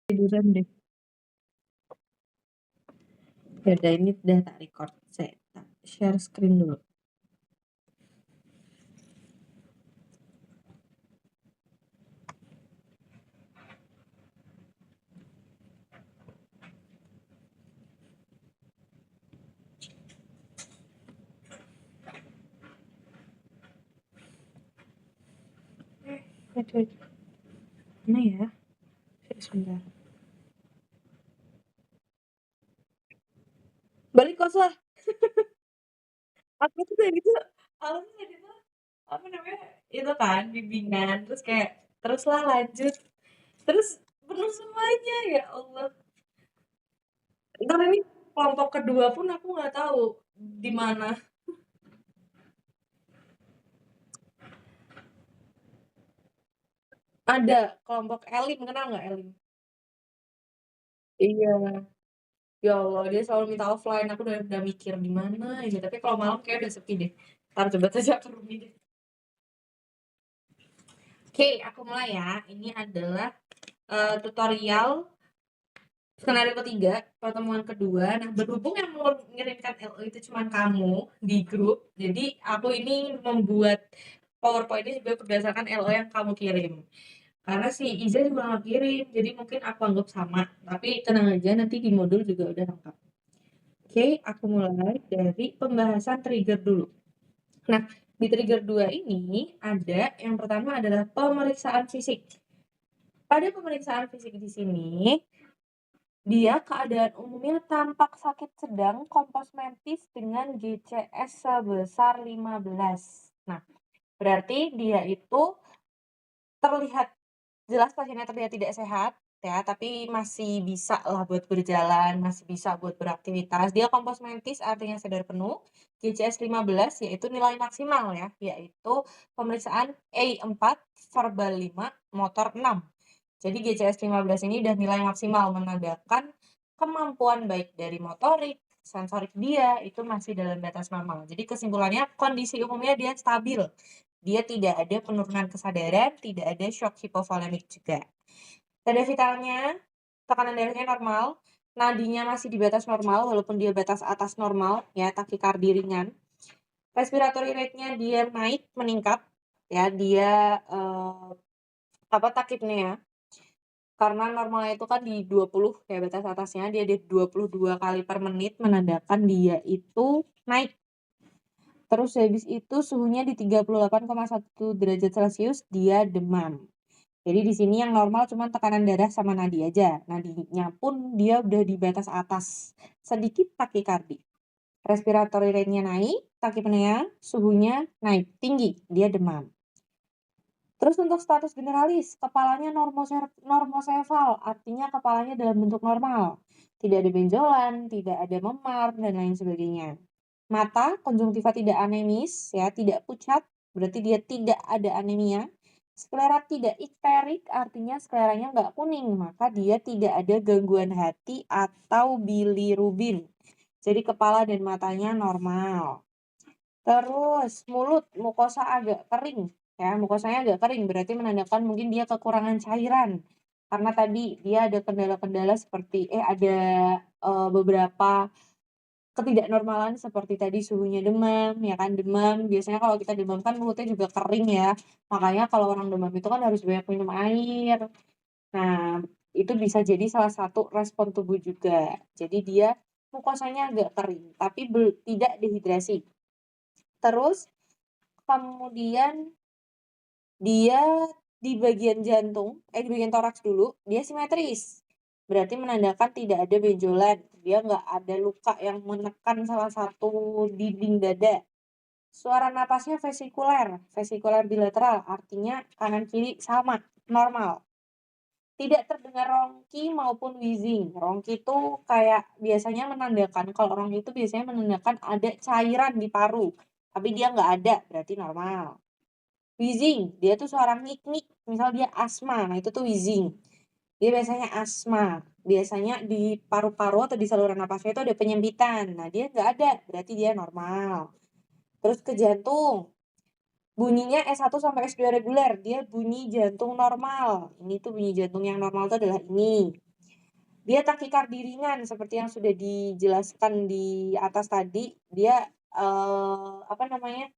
Tiduran deh. Yaudah, ini udah tak record. Saya tak share screen dulu. Wait. Mana ya? Sebentar. Balik kos lah. Aku tuh kayak gitu. Aku tuh kayak gitu. Apa namanya? Itu kan bimbingan. Terus kayak teruslah lanjut. Terus penuh semuanya, ya Allah. Ntar ini kelompok kedua pun aku nggak tahu di mana. Ada kelompok Elim, kenal nggak Elim? Iya. Ya Allah, dia selalu minta offline. Aku udah mikir di mana ini. Tapi kalau malam kayak udah sepi deh. Ntar coba aja ke Rumi deh. Oke, aku mulai ya. Ini adalah tutorial skenario ketiga, pertemuan kedua. Nah, berhubung yang mau mengirimkan LO itu cuma kamu di grup, jadi aku ini membuat PowerPoint ini juga berdasarkan LO yang kamu kirim. Karena si Iza juga nggak kirim, jadi mungkin aku anggap sama. Tapi tenang aja, nanti di modul juga udah lengkap. Oke, aku mulai dari pembahasan trigger dulu. Nah, di trigger 2 ini ada yang pertama adalah pemeriksaan fisik. Pada pemeriksaan fisik di sini, dia keadaan umumnya tampak sakit sedang kompos mentis dengan GCS sebesar 15. Nah, berarti dia itu terlihat jelas pasiennya terlihat tidak sehat ya, tapi masih bisa lah buat berjalan, masih bisa buat beraktivitas. Dia kompos mentis artinya sadar penuh. GCS 15 yaitu nilai maksimal ya, yaitu pemeriksaan A4, verbal 5, motor 6. Jadi GCS 15 ini udah nilai maksimal, menandakan kemampuan baik dari motorik, sensorik dia itu masih dalam batas normal. Jadi kesimpulannya kondisi umumnya dia stabil. Dia tidak ada penurunan kesadaran, tidak ada shock hipovolemik juga. Tanda vitalnya, tekanan darahnya normal, nadinya masih di batas normal walaupun dia batas atas normal ya, takikardi ringan. Respiratory rate-nya dia naik, meningkat ya, dia takipnea. Karena normalnya itu kan di 20 ya batas atasnya, dia di 22 kali per menit, menandakan dia itu naik. Terus habis itu suhunya di 38,1 derajat Celcius, dia demam. Jadi di sini yang normal cuma tekanan darah sama nadi aja. Nadinya pun dia udah di batas atas. Sedikit takikardi. Respiratory rate-nya naik, takipnea, suhunya naik, tinggi, dia demam. Terus untuk status generalis, kepalanya normosefal, artinya kepalanya dalam bentuk normal. Tidak ada benjolan, tidak ada memar, dan lain sebagainya. Mata, konjungtiva tidak anemis, ya, tidak pucat, berarti dia tidak ada anemia. Sklera tidak ikterik, artinya skleranya nggak kuning, maka dia tidak ada gangguan hati atau bilirubin. Jadi kepala dan matanya normal. Terus mulut, mukosa agak kering, ya, mukosanya agak kering, berarti menandakan mungkin dia kekurangan cairan. Karena tadi dia ada kendala-kendala seperti, ada beberapa ketidaknormalan seperti tadi suhunya demam, ya kan, demam. Biasanya kalau kita demam kan mulutnya juga kering ya. Makanya kalau orang demam itu kan harus banyak minum air. Nah, itu bisa jadi salah satu respon tubuh juga. Jadi dia mukosanya agak kering, tapi tidak dehidrasi. Terus kemudian dia di bagian jantung, di bagian toraks dulu, dia simetris. Berarti menandakan tidak ada benjolan. Dia nggak ada luka yang menekan salah satu dinding dada. Suara napasnya vesikuler bilateral, artinya kanan kiri sama, normal. Tidak terdengar rongki maupun wheezing. Rongki itu kayak biasanya menandakan, kalau rongki itu biasanya menandakan ada cairan di paru. Tapi dia nggak ada, berarti normal. Wheezing, dia tuh suara ngik-ngik, misal dia asma, nah itu tuh wheezing. Dia biasanya asma, biasanya di paru-paru atau di saluran napasnya itu ada penyempitan, nah dia nggak ada, berarti dia normal. Terus ke jantung, bunyinya S1 sampai S2 reguler, dia bunyi jantung normal. Ini tuh bunyi jantung yang normal itu adalah ini. Dia takikardi ringan seperti yang sudah dijelaskan di atas tadi, dia, apa namanya,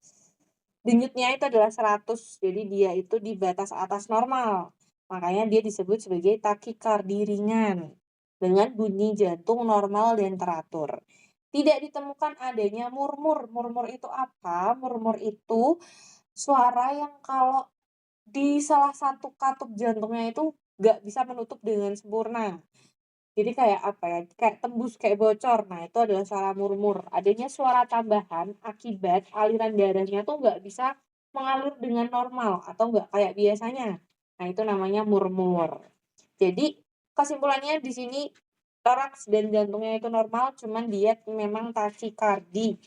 denyutnya itu adalah 100, jadi dia itu di batas atas normal. Makanya dia disebut sebagai takikardi ringan, dengan bunyi jantung normal dan teratur. Tidak ditemukan adanya murmur. Murmur itu apa? Murmur itu suara yang kalau di salah satu katup jantungnya itu nggak bisa menutup dengan sempurna. Jadi kayak apa ya, kayak tembus, kayak bocor. Nah, itu adalah suara murmur. Adanya suara tambahan akibat aliran darahnya tuh nggak bisa mengalir dengan normal atau nggak kayak biasanya. Nah, itu namanya murmur. Jadi, kesimpulannya di sini toraks dan jantungnya itu normal, cuman dia memang takikardi.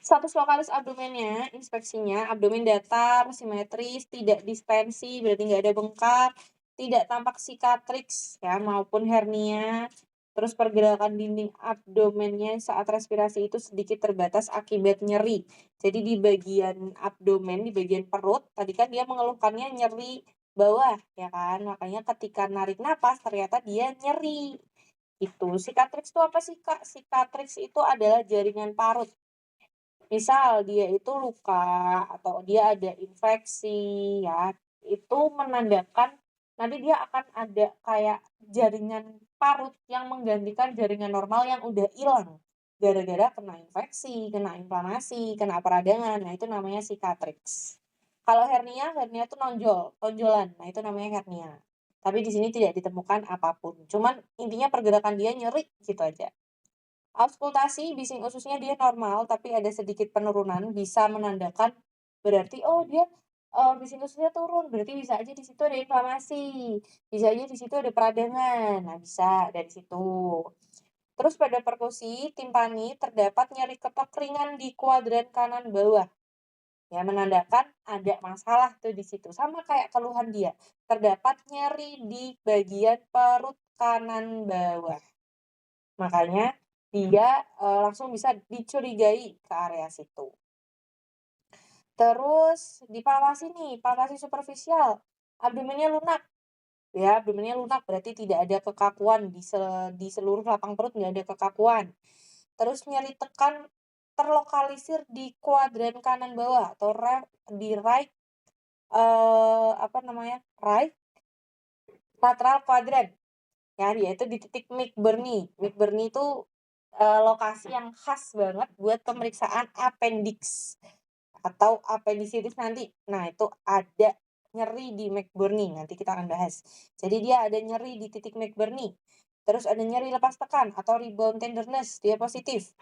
Status lokalis abdomennya, inspeksinya, abdomen datar, simetris, tidak distensi, berarti nggak ada bengkak, tidak tampak sikatriks ya, maupun hernia. Terus pergerakan dinding abdomennya saat respirasi itu sedikit terbatas akibat nyeri. Jadi di bagian abdomen, di bagian perut, tadi kan dia mengeluhkannya nyeri bawah, ya kan? Makanya ketika narik napas ternyata dia nyeri. Itu. Sikatriks itu apa sih, Kak? Sikatriks itu adalah jaringan parut. Misal dia itu luka atau dia ada infeksi ya, itu menandakan nanti dia akan ada kayak jaringan parut yang menggantikan jaringan normal yang udah hilang gara-gara kena infeksi, kena inflamasi, kena peradangan. Nah, itu namanya sikatriks. Kalau hernia, hernia itu nonjol, tonjolan. Nah, itu namanya hernia. Tapi di sini tidak ditemukan apapun. Cuman intinya pergerakan dia nyeri gitu aja. Auskultasi, bising ususnya dia normal, tapi ada sedikit penurunan, bisa menandakan berarti, oh dia, bising ususnya turun, berarti bisa aja di situ ada inflamasi, bisa aja di situ ada peradangan. Nah, bisa dari situ. Terus pada perkusi timpani terdapat nyeri ketok ringan di kuadran kanan bawah, ya menandakan ada masalah tuh di situ. Sama kayak keluhan dia, terdapat nyeri di bagian perut kanan bawah. Makanya dia, langsung bisa dicurigai ke area situ. Terus dipalpasi nih, palpasi superficial, abdomennya lunak, ya abdomennya lunak berarti tidak ada kekakuan di seluruh lapang perut nggak ada kekakuan. Terus nyeri tekan terlokalisir di kuadran kanan bawah atau di right, apa namanya, right lateral quadrant. Ya, yaitu di titik McBurney. McBurney itu, lokasi yang khas banget buat pemeriksaan appendix atau appendicitis nanti. Nah, itu ada nyeri di McBurney, nanti kita akan bahas. Jadi dia ada nyeri di titik McBurney. Terus ada nyeri lepas tekan atau rebound tenderness, dia positif.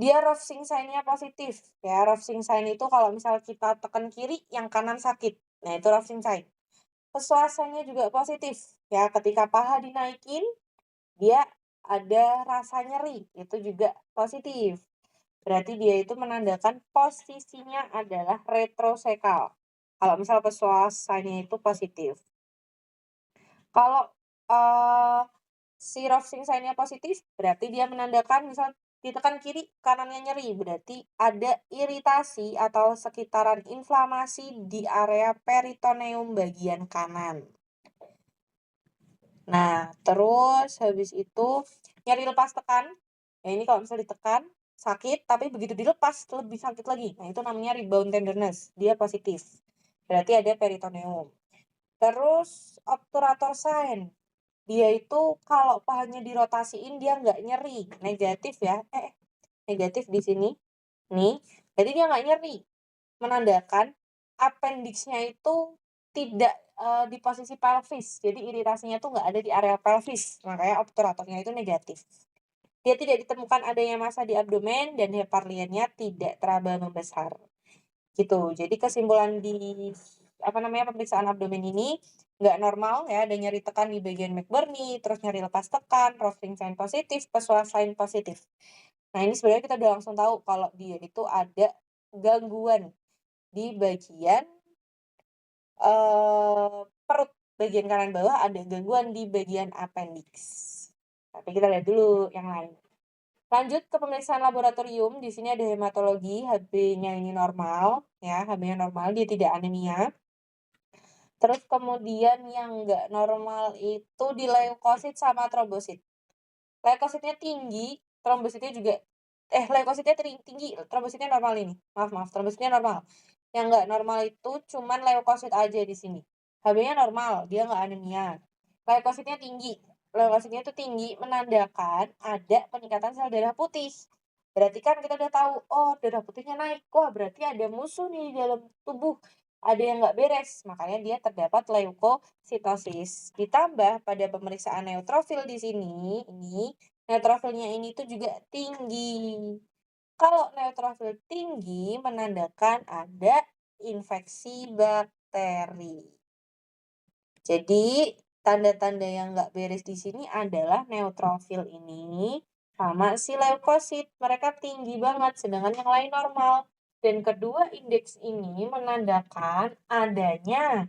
Dia Rovsing sign-nya positif. Ya, Rovsing sign itu kalau misal kita tekan kiri, yang kanan sakit. Nah, itu Rovsing sign. Pesuasannya juga positif. Ya, ketika paha dinaikin, dia ada rasa nyeri, itu juga positif. Berarti dia itu menandakan posisinya adalah retrosekal. Kalau misal pesuasannya itu positif. Kalau si Rovsing sign-nya positif, berarti dia menandakan misal ditekan kiri, kanannya nyeri, berarti ada iritasi atau sekitaran inflamasi di area peritoneum bagian kanan. Nah, terus habis itu nyeri lepas tekan. Ya ini kalau misalnya ditekan sakit, tapi begitu dilepas lebih sakit lagi. Nah, itu namanya rebound tenderness. Dia positif. Berarti ada peritoneum. Terus obturator sign. Dia itu kalau pahanya dirotasiin dia nggak nyeri. Negatif ya. Negatif di sini. Nih. Jadi dia nggak nyeri. Menandakan appendix-nya itu tidak, di posisi pelvis. Jadi iritasinya tuh nggak ada di area pelvis. Makanya obturatornya itu negatif. Dia tidak ditemukan adanya massa di abdomen dan heparliannya tidak teraba membesar. Gitu. Jadi kesimpulan di apa namanya pemeriksaan abdomen ini nggak normal ya, ada nyeri tekan di bagian McBurney, terus nyeri lepas tekan, Rovsing sign positif, pesuas sign positif. Nah, ini sebenarnya kita udah langsung tahu kalau dia itu ada gangguan di bagian perut bagian kanan bawah, ada gangguan di bagian appendix. Tapi kita lihat dulu yang lain. Lanjut ke pemeriksaan laboratorium. Di sini ada hematologi, Hb-nya ini normal, ya, Hb-nya normal, dia tidak anemia. Terus kemudian yang nggak normal itu di leukosit sama trombosit. Leukositnya tinggi, trombositnya juga leukositnya tinggi, trombositnya normal ini. Maaf, trombositnya normal. Yang nggak normal itu cuman leukosit aja di sini. HB-nya normal, dia nggak anemia. Leukositnya tinggi. Leukositnya itu tinggi menandakan ada peningkatan sel darah putih. Berarti kan kita udah tahu, oh darah putihnya naik. Wah, berarti ada musuh nih di dalam tubuh. Ada yang nggak beres, makanya dia terdapat leukositosis. Ditambah pada pemeriksaan neutrofil di sini, ini neutrofilnya ini tuh juga tinggi. Kalau neutrofil tinggi menandakan ada infeksi bakteri. Jadi tanda-tanda yang nggak beres di sini adalah neutrofil ini sama si leukosit. Mereka tinggi banget, sedangkan yang lain normal. Dan kedua indeks ini menandakan adanya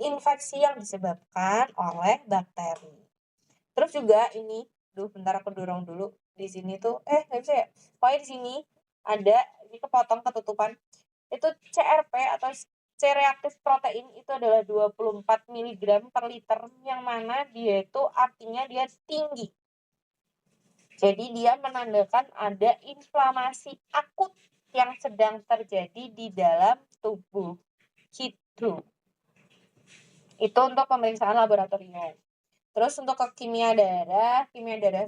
infeksi yang disebabkan oleh bakteri. Terus juga ini, bentar aku dorong dulu. Di sini tuh, nggak bisa ya? Pokoknya di sini ada, ini kepotong ketutupan. Itu CRP atau C-reaktif protein itu adalah 24 mg per liter, yang mana dia itu artinya dia tinggi. Jadi dia menandakan ada inflamasi akut yang sedang terjadi di dalam tubuh. Gitu. Itu untuk pemeriksaan laboratorium. Terus untuk ke kimia darah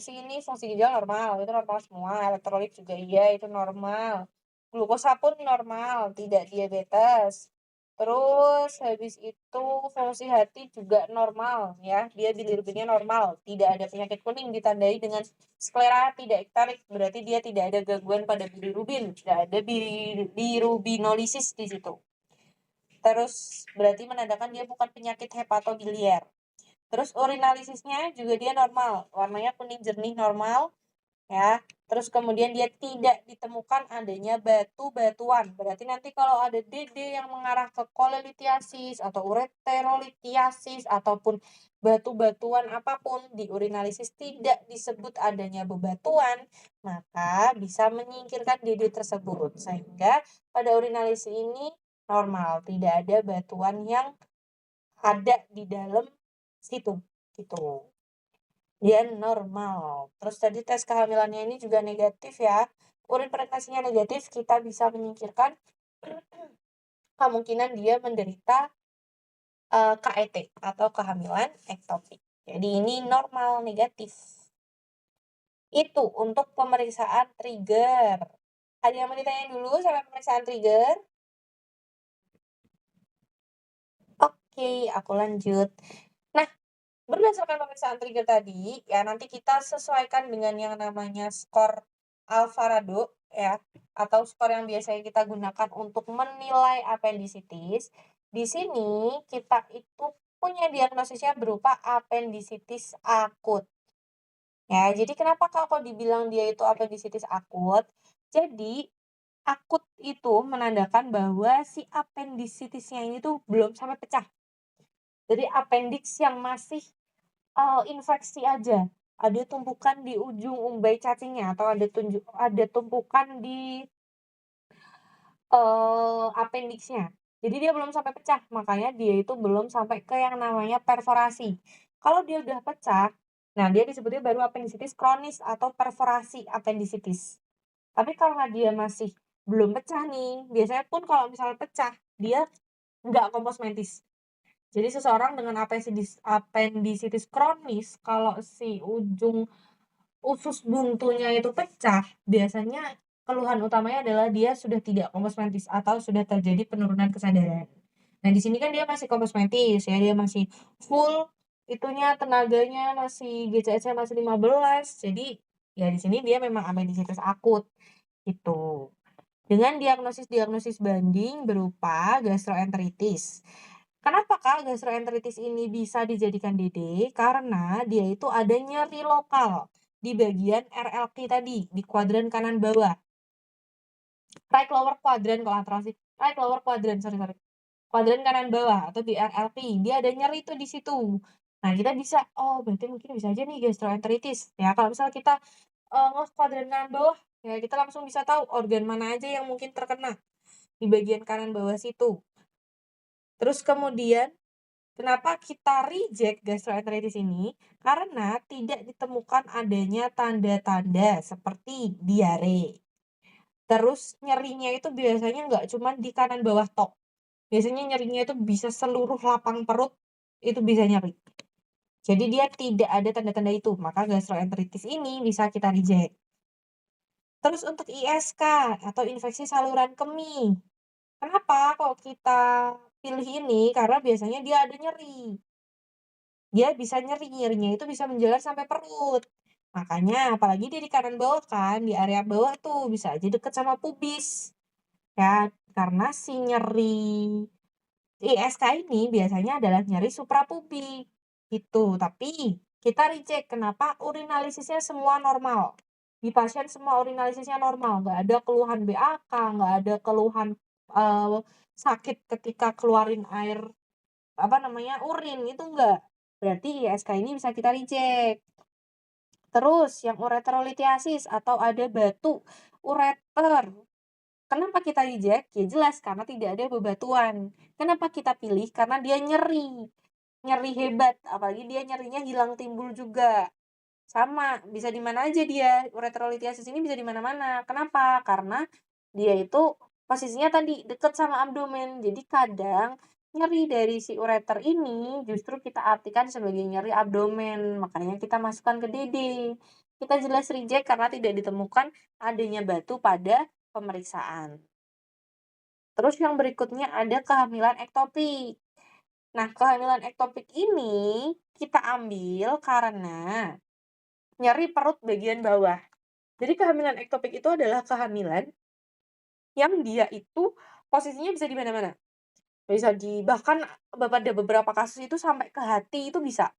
sih ini fungsi ginjal normal, itu normal semua. Elektrolit juga iya, itu normal. Glukosa pun normal, tidak diabetes. Terus habis itu fungsi hati juga normal ya, dia bilirubinnya normal, tidak ada penyakit kuning ditandai dengan sklera tidak ektarik, berarti dia tidak ada gangguan pada bilirubin, tidak ada bilirubinolisis di situ. Terus berarti menandakan dia bukan penyakit hepatobiliar. Terus urinalisisnya juga dia normal, warnanya kuning jernih normal, ya. Terus kemudian dia tidak ditemukan adanya batu-batuan. Berarti nanti kalau ada DD yang mengarah ke kolelitiasis atau ureterolitiasis ataupun batu-batuan apapun di urinalisis tidak disebut adanya bebatuan, maka bisa menyingkirkan DD tersebut. Sehingga pada urinalisis ini normal, tidak ada batuan yang ada di dalam situ gitu. Dia normal. Terus tadi tes kehamilannya ini juga negatif ya. Urin pregnansinya negatif, kita bisa menyingkirkan kemungkinan dia menderita KET atau kehamilan ektopik. Jadi ini normal negatif. Itu untuk pemeriksaan trigger. Ada yang mau ditanya dulu sampai pemeriksaan trigger? Oke, aku lanjut. Nah, berdasarkan pemeriksaan trigger tadi, ya nanti kita sesuaikan dengan yang namanya skor Alvarado, ya, atau skor yang biasanya kita gunakan untuk menilai apendisitis. Di sini kita itu punya diagnosisnya berupa apendisitis akut. Ya, jadi kenapa kalau dibilang dia itu apendisitis akut? Jadi akut itu menandakan bahwa si apendisitisnya ini tuh belum sampai pecah. Jadi appendix yang masih infeksi aja, ada tumpukan di ujung umbai cacingnya atau ada tumpukan di appendix-nya. Jadi dia belum sampai pecah, makanya dia itu belum sampai ke yang namanya perforasi. Kalau dia udah pecah, nah dia disebutnya baru apendisitis kronis atau perforasi apendisitis. Tapi karena dia masih belum pecah nih, biasanya pun kalau misalnya pecah, dia nggak komposmentis. Jadi seseorang dengan apendisitis kronis, kalau si ujung usus buntunya itu pecah, biasanya keluhan utamanya adalah dia sudah tidak komposmentis atau sudah terjadi penurunan kesadaran. Nah, di sini kan dia masih komposmentis ya, dia masih full itunya, tenaganya masih GCS-nya masih 15. Jadi ya di sini dia memang apendisitis akut gitu. Dengan diagnosis banding berupa gastroenteritis. Kenapakah gastroenteritis ini bisa dijadikan DD? Karena dia itu ada nyeri lokal di bagian RLQ tadi, di kuadran kanan bawah. Right lower quadrant kalau antrasif. Right lower quadrant, sorry. Kuadran kanan bawah atau di RLQ. Dia ada nyeri tuh di situ. Nah, kita bisa, berarti mungkin bisa aja nih gastroenteritis. Ya, kalau misalnya kita kuadran kanan bawah, ya kita langsung bisa tahu organ mana aja yang mungkin terkena di bagian kanan bawah situ. Terus kemudian Kenapa kita reject gastroenteritis ini? Karena tidak ditemukan adanya tanda-tanda seperti diare. Terus nyerinya itu biasanya nggak cuma di kanan bawah tok. Biasanya nyerinya itu bisa seluruh lapang perut itu bisa nyeri. Jadi dia tidak ada tanda-tanda itu, maka gastroenteritis ini bisa kita reject. Terus untuk ISK atau infeksi saluran kemih. Kenapa kok kita pilih ini? Karena biasanya dia ada nyeri. Dia bisa nyeri, nyerinya itu bisa menjalar sampai perut. Makanya apalagi dia di kanan bawah kan, di area bawah tuh bisa aja deket sama pubis. Ya, karena si nyeri ISK ini biasanya adalah nyeri suprapubik. Gitu. Tapi kita reject kenapa urinalisisnya semua normal. Di pasien semua urinalisisnya normal, nggak ada keluhan BAK, nggak ada keluhan sakit ketika keluarin air urin itu enggak. Berarti ISK ini bisa kita reject. Terus yang ureterolitiasis atau ada batu ureter. Kenapa kita reject? Ya jelas karena tidak ada bebatuan. Kenapa kita pilih? Karena dia nyeri. Nyeri hebat, apalagi dia nyerinya hilang timbul juga. Sama, bisa di mana aja dia. Ureterolitiasis ini bisa di mana-mana. Kenapa? Karena dia itu posisinya tadi deket sama abdomen. Jadi kadang nyeri dari si ureter ini justru kita artikan sebagai nyeri abdomen. Makanya kita masukkan ke DD. Kita jelas reject karena tidak ditemukan adanya batu pada pemeriksaan. Terus yang berikutnya ada kehamilan ektopik. Nah, kehamilan ektopik ini kita ambil karena nyeri perut bagian bawah. Jadi kehamilan ektopik itu adalah kehamilan yang dia itu posisinya bisa di mana-mana. Bisa bahkan pada beberapa kasus itu sampai ke hati itu bisa.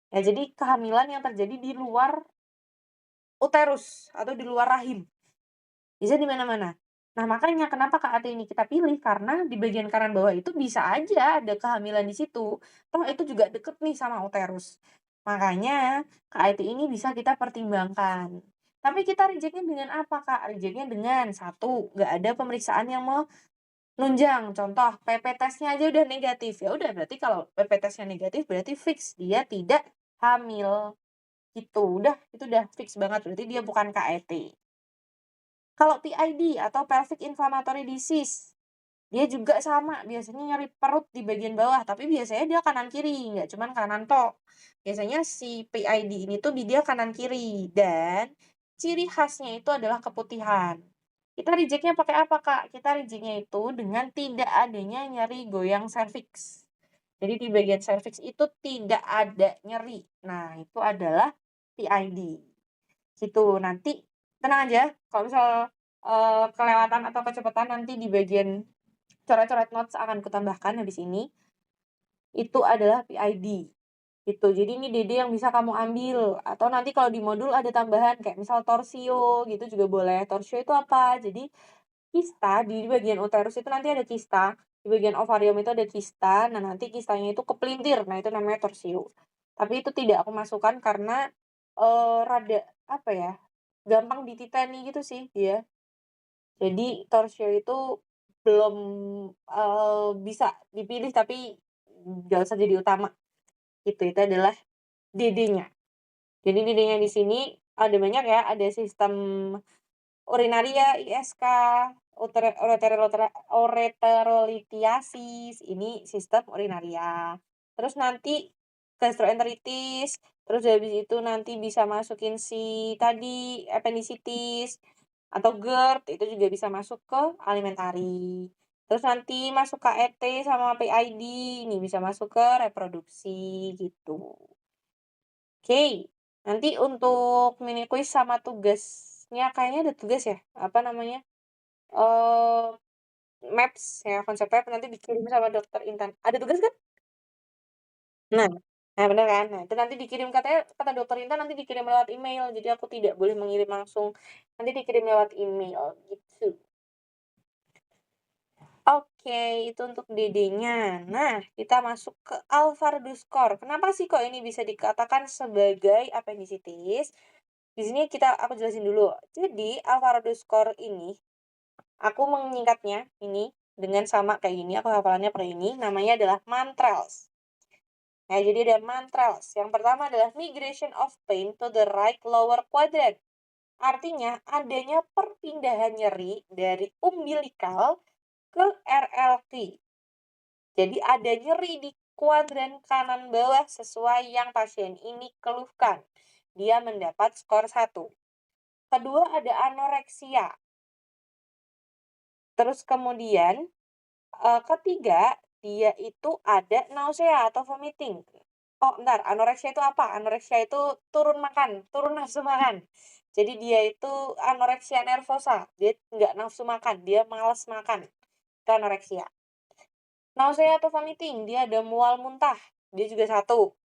Ya, jadi kehamilan yang terjadi di luar uterus atau di luar rahim. Bisa di mana-mana. Nah, makanya kenapa KAT ini kita pilih, karena di bagian kanan bawah itu bisa aja ada kehamilan di situ. Toh itu juga deket nih sama uterus. Makanya KAT ini bisa kita pertimbangkan. Tapi kita reject-nya dengan apa, Kak? Reject-nya dengan satu, nggak ada pemeriksaan yang menunjang. Contoh, PP testnya aja udah negatif. Ya udah, berarti kalau PP testnya negatif berarti fix dia tidak hamil. Gitu. Udah, itu udah fix banget. Berarti dia bukan KAT. Kalau PID atau pelvic inflammatory disease, dia juga sama, biasanya nyeri perut di bagian bawah, tapi biasanya dia kanan kiri, nggak cuman kanan tok. Biasanya si PID ini tuh dia kanan kiri, dan ciri khasnya itu adalah keputihan. Kita reject-nya pakai apa, Kak? Kita reject-nya itu dengan tidak adanya nyeri goyang serviks. Jadi di bagian serviks itu tidak ada nyeri. Nah, itu adalah PID. Gitu. Nanti tenang aja, kalau misal kelewatan atau kecepatan nanti di bagian coret-coret notes akan kutambahkan habis ini. Itu adalah PID. Gitu. Jadi ini DD yang bisa kamu ambil. Atau nanti kalau di modul ada tambahan kayak misal torsio gitu juga boleh. Torsio itu apa? Jadi kista di bagian uterus itu nanti ada kista. Di bagian ovarium itu ada kista. Nah, nanti kistanya itu kepelintir. Nah, itu namanya torsio. Tapi itu tidak aku masukkan karena rada apa ya? Gampang dititeni gitu sih dia. Jadi torsio itu belum bisa dipilih tapi nggak usah jadi utama. Itu adalah DD-nya. Jadi DD-nya di sini ada banyak ya, ada sistem urinaria, ISK, ureterolitiasis, ini sistem urinaria. Terus nanti gastroenteritis, terus habis itu nanti bisa masukin si tadi appendicitis atau GERD, itu juga bisa masuk ke alimentari. Terus nanti masuk KET sama PID, ini bisa masuk ke reproduksi gitu. Oke, nanti untuk mini quiz sama tugasnya kayaknya ada tugas ya, apa namanya, eee, maps ya, konsep lab nanti dikirim sama Dokter Intan. Ada tugas kan? Nah nah bener kan? Nah itu nanti dikirim katanya kata Dokter Intan nanti dikirim lewat email, jadi aku tidak boleh mengirim langsung, nanti dikirim lewat email gitu. Oke, itu untuk DD-nya. Nah, kita masuk ke Alvarado score. Kenapa sih kok ini bisa dikatakan sebagai appendicitis? Di sini aku jelasin dulu. Jadi, Alvarado score ini, aku menyingkatnya ini dengan sama kayak gini, aku hafalannya pakai ini, namanya adalah MANTRELS. Nah, jadi ada mantras. Yang pertama adalah migration of pain to the right lower quadrant. Artinya adanya perpindahan nyeri dari umbilikal ke RLQ. Jadi ada nyeri di kuadran kanan bawah sesuai yang pasien ini keluhkan. Dia mendapat skor 1. Kedua ada anoreksia. Terus kemudian ketiga dia itu ada nausea atau vomiting. Oh, bentar, anoreksia itu apa? Anoreksia itu turun makan, turun nafsu makan. Jadi dia itu anoreksia nervosa, dia nggak nafsu makan, dia malas makan. Itu anoreksia. Nausea atau vomiting, dia ada mual muntah, dia juga 1.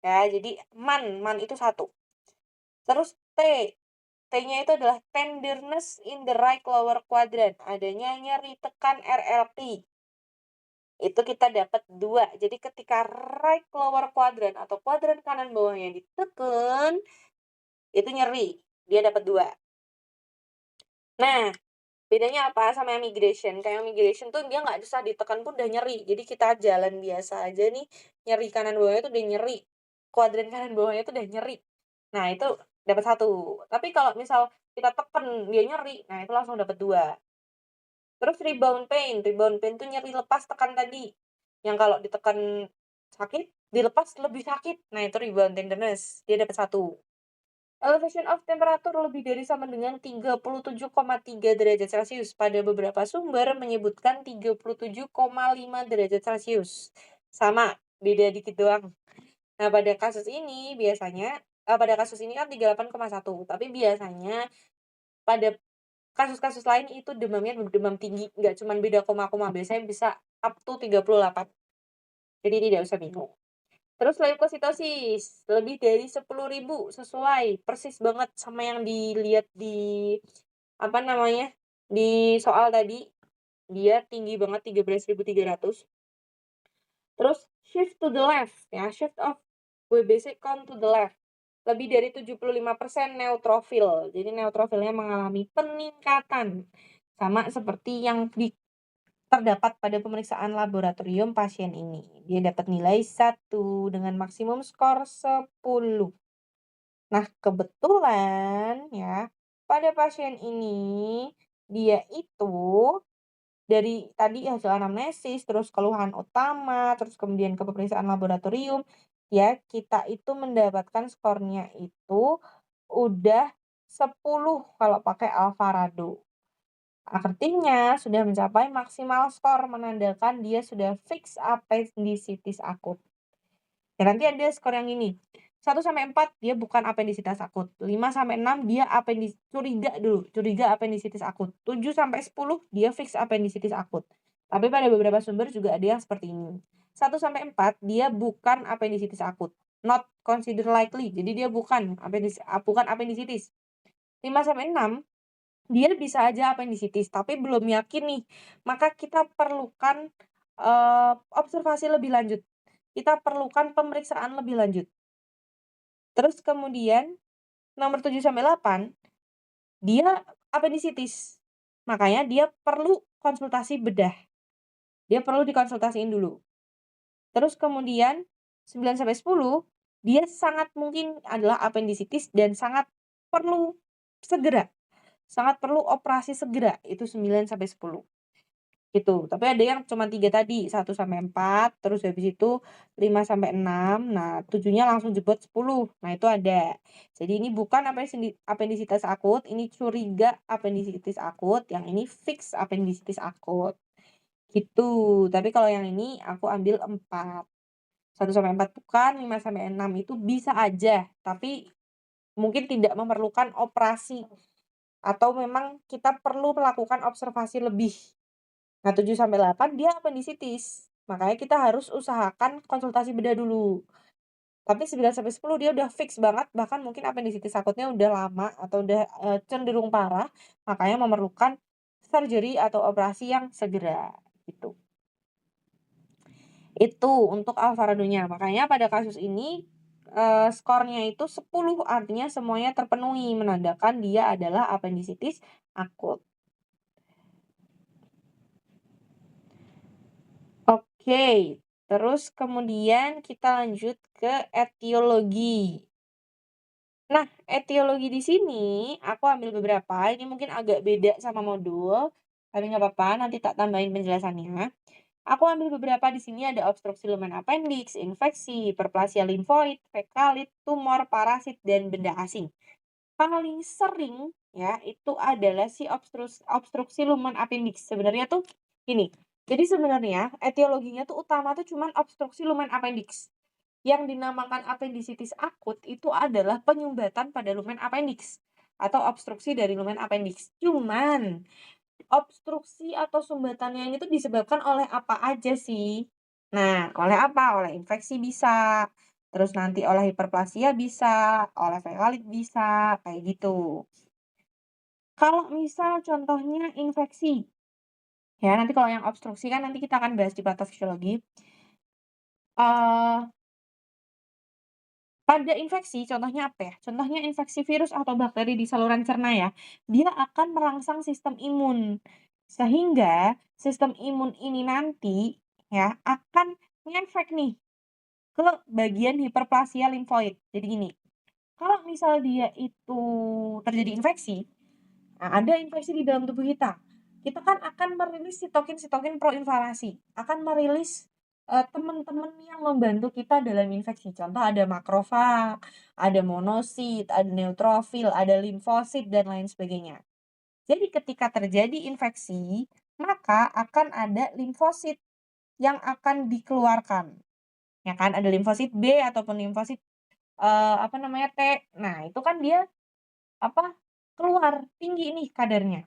Ya, jadi man itu 1. Terus T-nya itu adalah tenderness in the right lower quadrant, adanya nyeri tekan RLP. Itu kita dapat 2. Jadi ketika right lower quadrant atau kuadran kanan bawahnya ditekan, itu nyeri. Dia dapat 2. Nah, bedanya apa sama yang migration? Kayak migration tuh dia nggak usah ditekan pun udah nyeri. Jadi kita jalan biasa aja nih, nyeri kanan bawahnya tuh udah nyeri. Kuadran kanan bawahnya tuh udah nyeri. Nah, itu dapat 1. Tapi kalau misal kita tekan dia nyeri, nah itu langsung dapat 2. Terus rebound pain tuh nyeri lepas tekan tadi. Yang kalau ditekan sakit, dilepas lebih sakit. Nah, itu rebound tenderness. Dia dapat 1. Elevation of temperature lebih dari sama dengan 37,3 derajat Celcius. Pada beberapa sumber menyebutkan 37,5 derajat Celcius. Sama, beda dikit doang. Nah, pada kasus ini kan 38,1. Tapi biasanya pada kasus-kasus lain itu demamnya demam tinggi, nggak cuma beda koma-koma, biasanya bisa up to 38. Jadi tidak usah bingung. Terus leukositosis, lebih dari 10.000, sesuai, persis banget sama yang dilihat di, di soal tadi. Dia tinggi banget, 13.300. Terus shift to the left, ya, shift of WBC count to the left. Lebih dari 75% neutrofil. Jadi neutrofilnya mengalami peningkatan. Sama seperti yang terdapat pada pemeriksaan laboratorium pasien ini. Dia dapat nilai 1 dengan maksimum skor 10. Nah, kebetulan ya, pada pasien ini dia itu dari tadi hasil anamnesis, terus keluhan utama, terus kemudian ke pemeriksaan laboratorium, ya kita itu mendapatkan skornya itu udah 10 kalau pakai Alvarado. Artinya sudah mencapai maksimal skor, menandakan dia sudah fix apendisitis akut. Dan nanti ada skor yang ini. 1 sampai 4 dia bukan apendisitis akut. 5 sampai 6 dia curiga apendisitis akut. 7 sampai 10 dia fix apendisitis akut. Tapi pada beberapa sumber juga ada yang seperti ini. 1 sampai 4 dia bukan apendisitis akut. Not considered likely. Jadi dia bukan apendisitis. 5 sampai 6 dia bisa aja apendisitis, tapi belum yakin nih. Maka kita perlukan observasi lebih lanjut. Kita perlukan pemeriksaan lebih lanjut. Terus kemudian nomor 7 sampai 8 dia apendisitis. Makanya dia perlu konsultasi bedah. Dia perlu dikonsultasiin dulu. Terus kemudian 9 sampai 10 dia sangat mungkin adalah apendisitis dan sangat perlu segera. Sangat perlu operasi segera, itu 9 sampai 10. Gitu. Tapi ada yang cuma 3 tadi, 1 sampai 4, terus habis itu 5 sampai 6, nah 7-nya langsung jebot 10. Nah, itu ada. Jadi ini bukan apendisitis akut, ini curiga apendisitis akut, yang ini fix apendisitis akut. Gitu. Tapi kalau yang ini aku ambil 4. 1 sampai 4 bukan, 5 sampai 6 itu bisa aja, tapi mungkin tidak memerlukan operasi atau memang kita perlu melakukan observasi lebih. Nah, 7 sampai 8 dia apendisitis. Makanya kita harus usahakan konsultasi bedah dulu. Tapi 9 sampai 10 dia udah fix banget, bahkan mungkin apendisitis akutnya udah lama atau udah cenderung parah, makanya memerlukan surgery atau operasi yang segera, gitu. Itu untuk Alvarado-nya. Makanya pada kasus ini skornya itu 10, artinya semuanya terpenuhi, menandakan dia adalah apendisitis akut. Oke, Terus kemudian kita lanjut ke etiologi. Nah, etiologi di sini aku ambil beberapa, ini mungkin agak beda sama modul, tapi nggak apa-apa, nanti tak tambahin penjelasannya. Aku ambil beberapa di sini ada obstruksi lumen appendix, infeksi, hiperplasia limfoid, fekalit, tumor, parasit, dan benda asing. Paling sering ya itu adalah si obstruksi lumen appendix. Sebenarnya tuh gini, jadi sebenarnya etiologinya tuh utama tuh cuman obstruksi lumen appendix. Yang dinamakan appendicitis akut itu adalah penyumbatan pada lumen appendix atau obstruksi dari lumen appendix. Cuman obstruksi atau sumbatannya ini tuh disebabkan oleh apa aja sih? Nah, oleh apa? Oleh infeksi bisa, terus nanti oleh hiperplasia bisa, oleh fekalit bisa, kayak gitu. Kalau misal contohnya infeksi, ya nanti kalau yang obstruksi kan nanti kita akan bahas di patofisiologi. Eh Pada infeksi, contohnya apa ya? Contohnya infeksi virus atau bakteri di saluran cerna ya, dia akan merangsang sistem imun. Sehingga sistem imun ini nanti ya akan ngefek nih ke bagian hiperplasia limfoid. Jadi gini, kalau misal dia itu terjadi infeksi, nah ada infeksi di dalam tubuh kita, kita kan akan merilis sitokin-sitokin proinflamasi, akan merilis teman-teman yang membantu kita dalam infeksi. Contoh ada makrofag, ada monosit, ada neutrofil, ada limfosit, dan lain sebagainya. Jadi ketika terjadi infeksi, maka akan ada limfosit yang akan dikeluarkan. Ya kan, ada limfosit B ataupun limfosit apa namanya T. Nah, itu kan dia apa? Keluar tinggi nih kadarnya.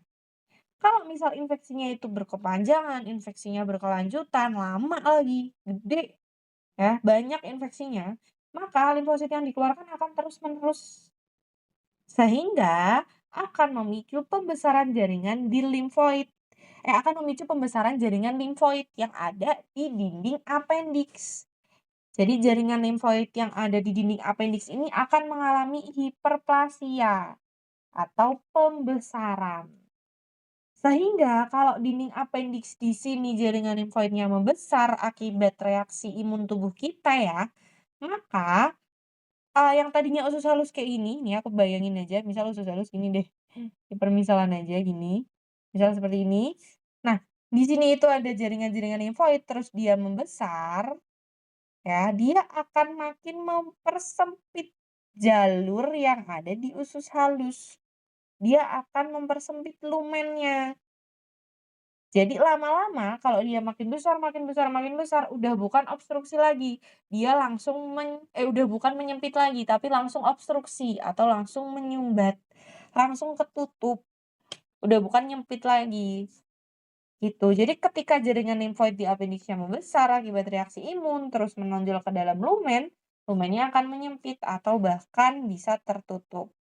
Kalau misal infeksinya itu berkepanjangan, infeksinya berkelanjutan, lama lagi, gede, ya, banyak infeksinya, maka limfosit yang dikeluarkan akan terus-menerus. Sehingga akan memicu pembesaran jaringan di limfoid. Akan memicu pembesaran jaringan limfoid yang ada di dinding appendix. Jadi jaringan limfoid yang ada di dinding appendix ini akan mengalami hiperplasia atau pembesaran. Sehingga kalau dinding appendix di sini jaringan limfoidnya membesar akibat reaksi imun tubuh kita ya, maka yang tadinya usus halus kayak gini, nih aku bayangin aja, misal usus halus gini deh, permisalan aja gini, misal seperti ini. Nah, di sini itu ada jaringan-jaringan limfoid, terus dia membesar, ya, dia akan makin mempersempit jalur yang ada di usus halus. Dia akan mempersempit lumennya. Jadi lama-lama kalau dia makin besar makin besar makin besar, udah bukan obstruksi lagi, dia langsung udah bukan menyempit lagi, tapi langsung obstruksi atau langsung menyumbat, langsung ketutup, udah bukan nyempit lagi, gitu. Jadi ketika jaringan limfoid di appendix-nya membesar akibat reaksi imun, terus menonjol ke dalam lumen, lumennya akan menyempit atau bahkan bisa tertutup.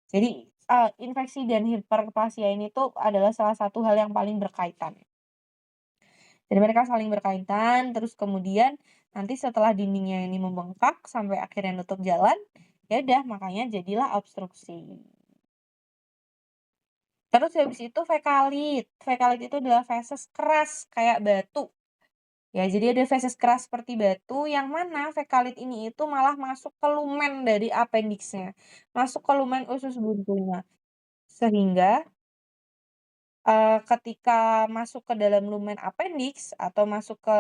Jadi, infeksi dan hiperplasia ini tuh adalah salah satu hal yang paling berkaitan. Jadi mereka saling berkaitan, terus kemudian nanti setelah dindingnya ini membengkak sampai akhirnya nutup jalan, ya udah makanya jadilah obstruksi. Terus habis itu fekalit. Fekalit itu adalah feses keras kayak batu. Ya, jadi ada feses keras seperti batu yang mana fekalit ini itu malah masuk ke lumen dari appendix-nya, masuk ke lumen usus buntunya. Sehingga ketika masuk ke dalam lumen appendix atau masuk ke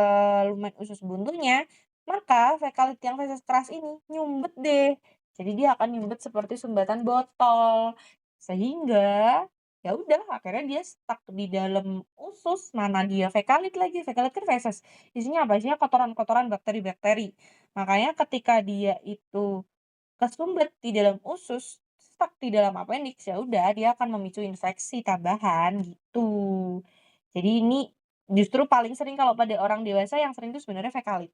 lumen usus buntunya, maka fekalit yang feses keras ini nyumbet deh. Jadi dia akan nyumbet seperti sumbatan botol. Sehingga ya udah akhirnya dia stuck di dalam usus, mana dia fekalit lagi. Fekalit kan feses. Isinya apa? Isinya kotoran-kotoran bakteri-bakteri. Makanya ketika dia itu kesumbat di dalam usus, stuck di dalam appendix, ya udah dia akan memicu infeksi tambahan gitu. Jadi ini justru paling sering kalau pada orang dewasa yang sering itu sebenarnya fekalit,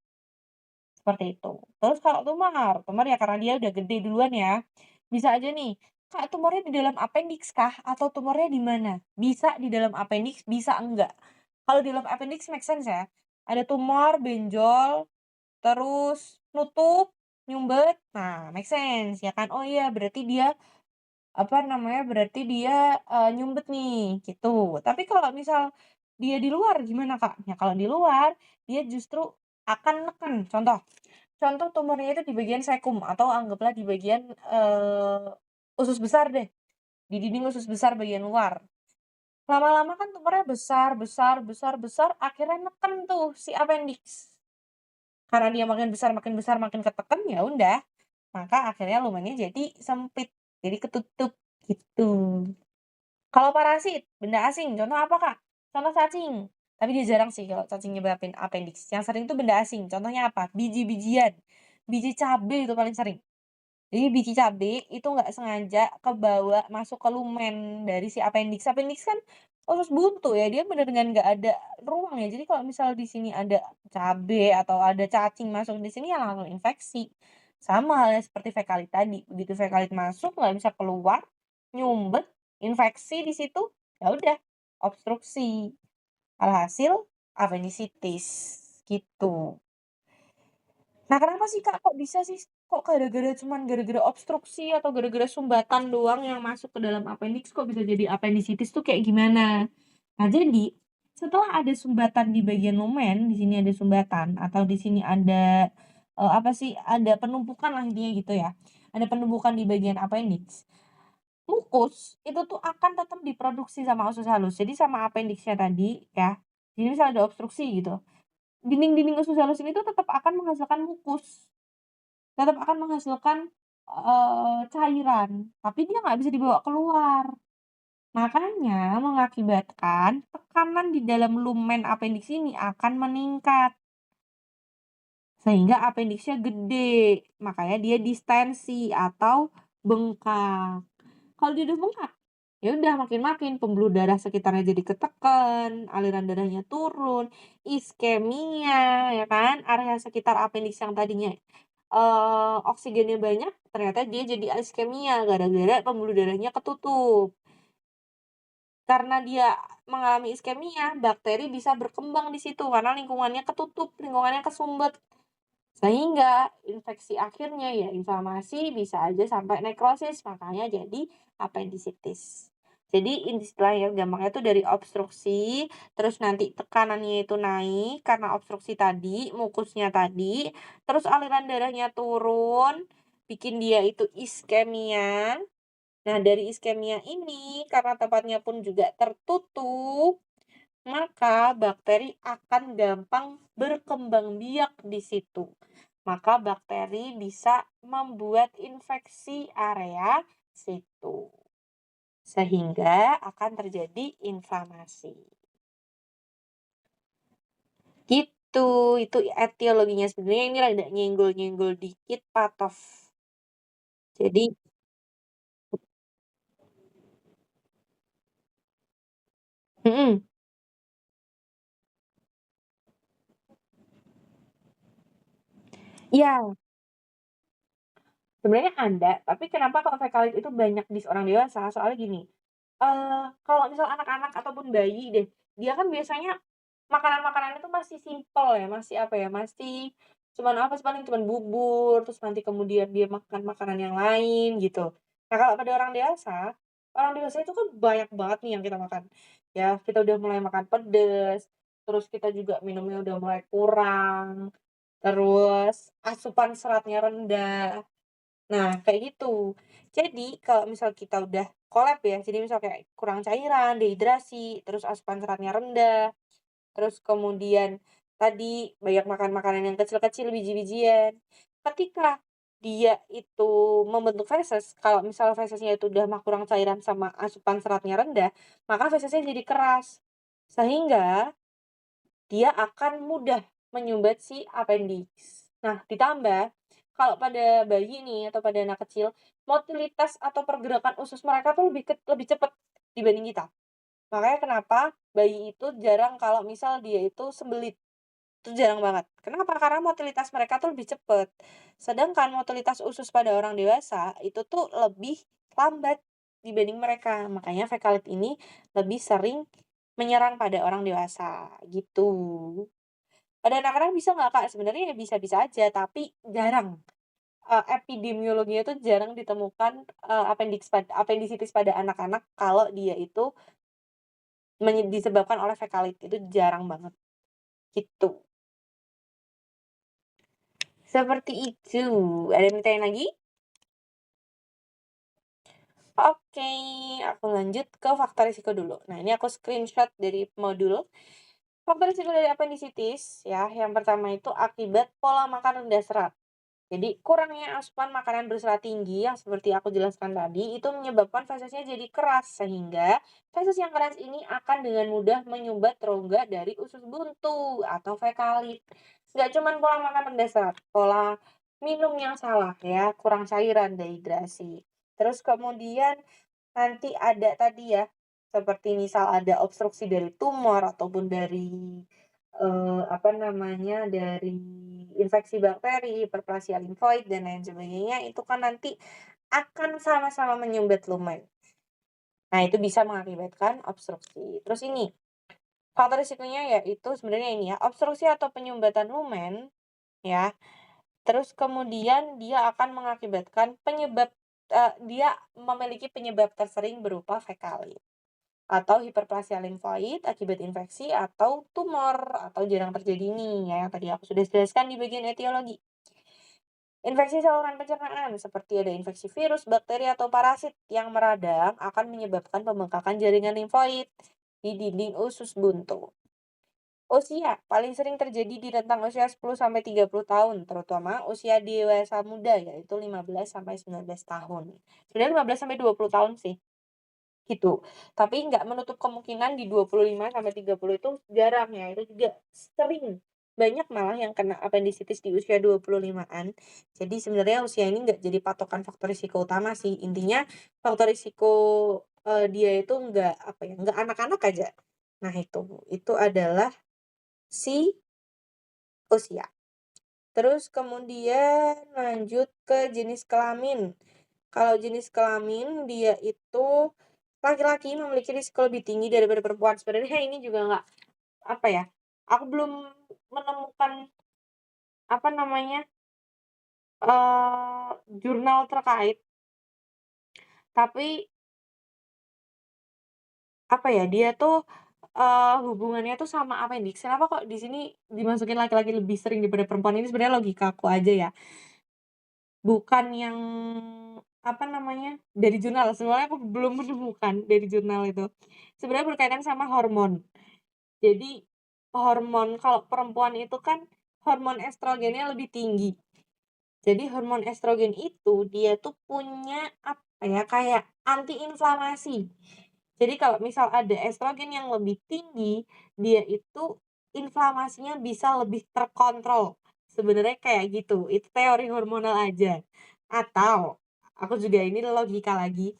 seperti itu. Terus kalau tumor, tumor ya karena dia udah gede duluan ya, bisa aja nih, "Kak, tumornya di dalam appendix kah? Atau tumornya di mana?" Bisa di dalam appendix, bisa enggak. Kalau di dalam appendix make sense ya, ada tumor, benjol, terus nutup, nyumbet, nah make sense ya kan, oh iya berarti dia, apa namanya, berarti dia, nyumbet nih, gitu. Tapi kalau misal dia di luar gimana, Kak? Ya kalau di luar, dia justru akan neken. Contoh tumornya itu di bagian sekum atau anggaplah di bagian, usus besar deh, di dinding usus besar bagian luar. Lama-lama kan tumornya besar besar besar besar, akhirnya neken tuh si appendix. Karena dia makin besar, makin keteken, ya udah, maka akhirnya lumennya jadi sempit, jadi ketutup, gitu. Kalau parasit, benda asing, contoh apa, Kak? Contoh cacing, tapi dia jarang sih kalau cacing nyebabin appendix, yang sering tuh benda asing, contohnya apa? Biji-bijian, biji cabe itu paling sering. Jadi biji cabe itu nggak sengaja kebawa masuk ke lumen dari si appendix. Appendix kan usus buntu ya, dia bener-bener nggak ada ruang ya. Jadi kalau misal di sini ada cabe atau ada cacing masuk di sini ya langsung infeksi. Sama halnya seperti fekalit tadi, begitu fekalit masuk nggak bisa keluar, nyumbet, infeksi di situ, ya udah obstruksi. Alhasil apendisitis, gitu. Nah, kenapa sih, Kak, kok bisa sih, kok gara-gara obstruksi atau gara-gara sumbatan doang yang masuk ke dalam appendix kok bisa jadi apendisitis tuh kayak gimana? Nah, jadi setelah ada sumbatan di bagian lumen, di sini ada sumbatan atau di sini ada, apa sih, ada penumpukan lah intinya gitu ya, ada penumpukan di bagian appendix, mukus itu tuh akan tetap diproduksi sama usus halus. Jadi sama appendix-nya tadi ya, jadi misal ada obstruksi gitu, dinding-dinding usus halus ini tuh tetap akan menghasilkan mukus. Tetap akan menghasilkan, cairan, tapi dia nggak bisa dibawa keluar. Makanya mengakibatkan tekanan di dalam lumen appendix ini akan meningkat, sehingga appendix-nya gede, makanya dia distensi atau bengkak. Kalau dia udah bengkak, ya udah makin-makin pembuluh darah sekitarnya jadi ketekan, aliran darahnya turun, iskemia, ya kan, area sekitar appendix yang tadinya, oksigennya banyak, ternyata dia jadi iskemia gara-gara pembuluh darahnya ketutup. Karena dia mengalami iskemia, bakteri bisa berkembang di situ karena lingkungannya ketutup, lingkungannya kesumbat. Sehingga infeksi akhirnya ya inflamasi, bisa aja sampai nekrosis, makanya jadi apendisitis. Jadi istilahnya gampangnya itu dari obstruksi, terus nanti tekanannya itu naik karena obstruksi tadi, mukusnya tadi, terus aliran darahnya turun, bikin dia itu iskemia. Nah, dari iskemia ini karena tempatnya pun juga tertutup, maka bakteri akan gampang berkembang biak di situ. Maka bakteri bisa membuat infeksi area situ. Sehingga akan terjadi inflamasi. Gitu, itu etiologinya. Sebenarnya ini rada nyenggol-nyenggol dikit, Patof. Jadi, mhm, iya. Sebenarnya ada, tapi kenapa kok fekalit itu banyak di seorang dewasa, soalnya gini, kalau misal anak-anak ataupun bayi deh, dia kan biasanya makanan-makanannya tuh masih simpel ya, masih apa ya, masih cuman apa sih, paling cuman bubur, terus nanti kemudian dia makan makanan yang lain gitu. Nah, kalau pada orang dewasa itu kan banyak banget nih yang kita makan. Ya, kita udah mulai makan pedes, terus kita juga minumnya udah mulai kurang, terus asupan seratnya rendah. Nah, kayak gitu. Jadi, kalau misal kita udah kolap ya, jadi misal kayak kurang cairan, dehidrasi, terus asupan seratnya rendah, terus kemudian tadi banyak makan makanan yang kecil-kecil, biji-bijian. Ketika dia itu membentuk feses, kalau misal fesesnya itu udah kurang cairan sama asupan seratnya rendah, maka fesesnya jadi keras. Sehingga dia akan mudah menyumbat si appendix. Nah, ditambah kalau pada bayi nih atau pada anak kecil, motilitas atau pergerakan usus mereka tuh lebih cepet dibanding kita. Makanya kenapa bayi itu jarang kalau misal dia itu sembelit, itu jarang banget. Kenapa? Karena motilitas mereka tuh lebih cepet. Sedangkan motilitas usus pada orang dewasa itu tuh lebih lambat dibanding mereka. Makanya fekalit ini lebih sering menyerang pada orang dewasa, gitu. Pada anak-anak bisa nggak, Kak? Sebenarnya ya bisa-bisa aja, tapi jarang. Epidemiologinya itu jarang ditemukan, apendisitis pada anak-anak kalau dia itu disebabkan oleh fekalit, itu jarang banget, gitu. Seperti itu. Ada yang ditanyain lagi? Oke, aku lanjut ke faktor risiko dulu. Nah, ini aku screenshot dari modul. Faktor risiko dari apendisitis ya, yang pertama itu akibat pola makan rendah serat. Jadi kurangnya asupan makanan berserat tinggi yang seperti aku jelaskan tadi itu menyebabkan fesesnya jadi keras sehingga feses yang keras ini akan dengan mudah menyumbat rongga dari usus buntu atau fekalit. Nggak cuma pola makan rendah serat, pola minum yang salah ya, kurang cairan, dehidrasi. Terus kemudian nanti ada tadi ya, seperti misal ada obstruksi dari tumor ataupun dari apa namanya, dari infeksi bakteri, hiperplasia limfoid, dan lain sebagainya, itu kan nanti akan sama-sama menyumbat lumen. Nah, itu bisa mengakibatkan obstruksi. Terus ini, faktor risikonya yaitu sebenarnya ini ya, obstruksi atau penyumbatan lumen, ya. Terus kemudian dia akan mengakibatkan dia memiliki penyebab tersering berupa fekalit atau hiperplasia limfoid akibat infeksi atau tumor atau jarang terjadi nih ya yang tadi aku sudah jelaskan di bagian etiologi. Infeksi saluran pencernaan seperti ada infeksi virus, bakteri atau parasit yang meradang akan menyebabkan pembengkakan jaringan limfoid di dinding usus buntu. Usia paling sering terjadi di rentang usia 10 sampai 30 tahun, terutama usia dewasa muda yaitu 15 sampai 19 tahun. Sebenarnya 15 sampai 20 tahun sih. Gitu. Tapi nggak menutup kemungkinan di 25 sampai 30 itu jarang ya, itu juga sering. Banyak malah yang kena apendisitis di usia 25-an. Jadi sebenarnya usia ini nggak jadi patokan faktor risiko utama sih. Intinya faktor risiko, dia itu nggak, apa ya, nggak anak-anak aja. Nah itu adalah si usia. Terus kemudian lanjut ke jenis kelamin. Kalau jenis kelamin dia itu laki-laki memiliki risiko lebih tinggi daripada perempuan. Sebenarnya ini juga nggak, apa ya, aku belum menemukan, apa namanya, jurnal terkait, tapi, apa ya, dia tuh, hubungannya tuh sama appendix. Kenapa kok di sini dimasukin laki-laki lebih sering daripada perempuan, ini sebenarnya logika aku aja ya. Bukan yang, apa namanya, dari jurnal, sebenarnya aku belum menemukan dari jurnal itu. Sebenarnya berkaitan sama hormon. Jadi, hormon kalau perempuan itu kan hormon estrogennya lebih tinggi. Jadi hormon estrogen itu dia tuh punya, apa ya, kayak antiinflamasi. Jadi kalau misal ada estrogen yang lebih tinggi, dia itu inflamasinya bisa lebih terkontrol. Sebenarnya kayak gitu, itu teori hormonal aja. Atau, aku juga ini logika lagi,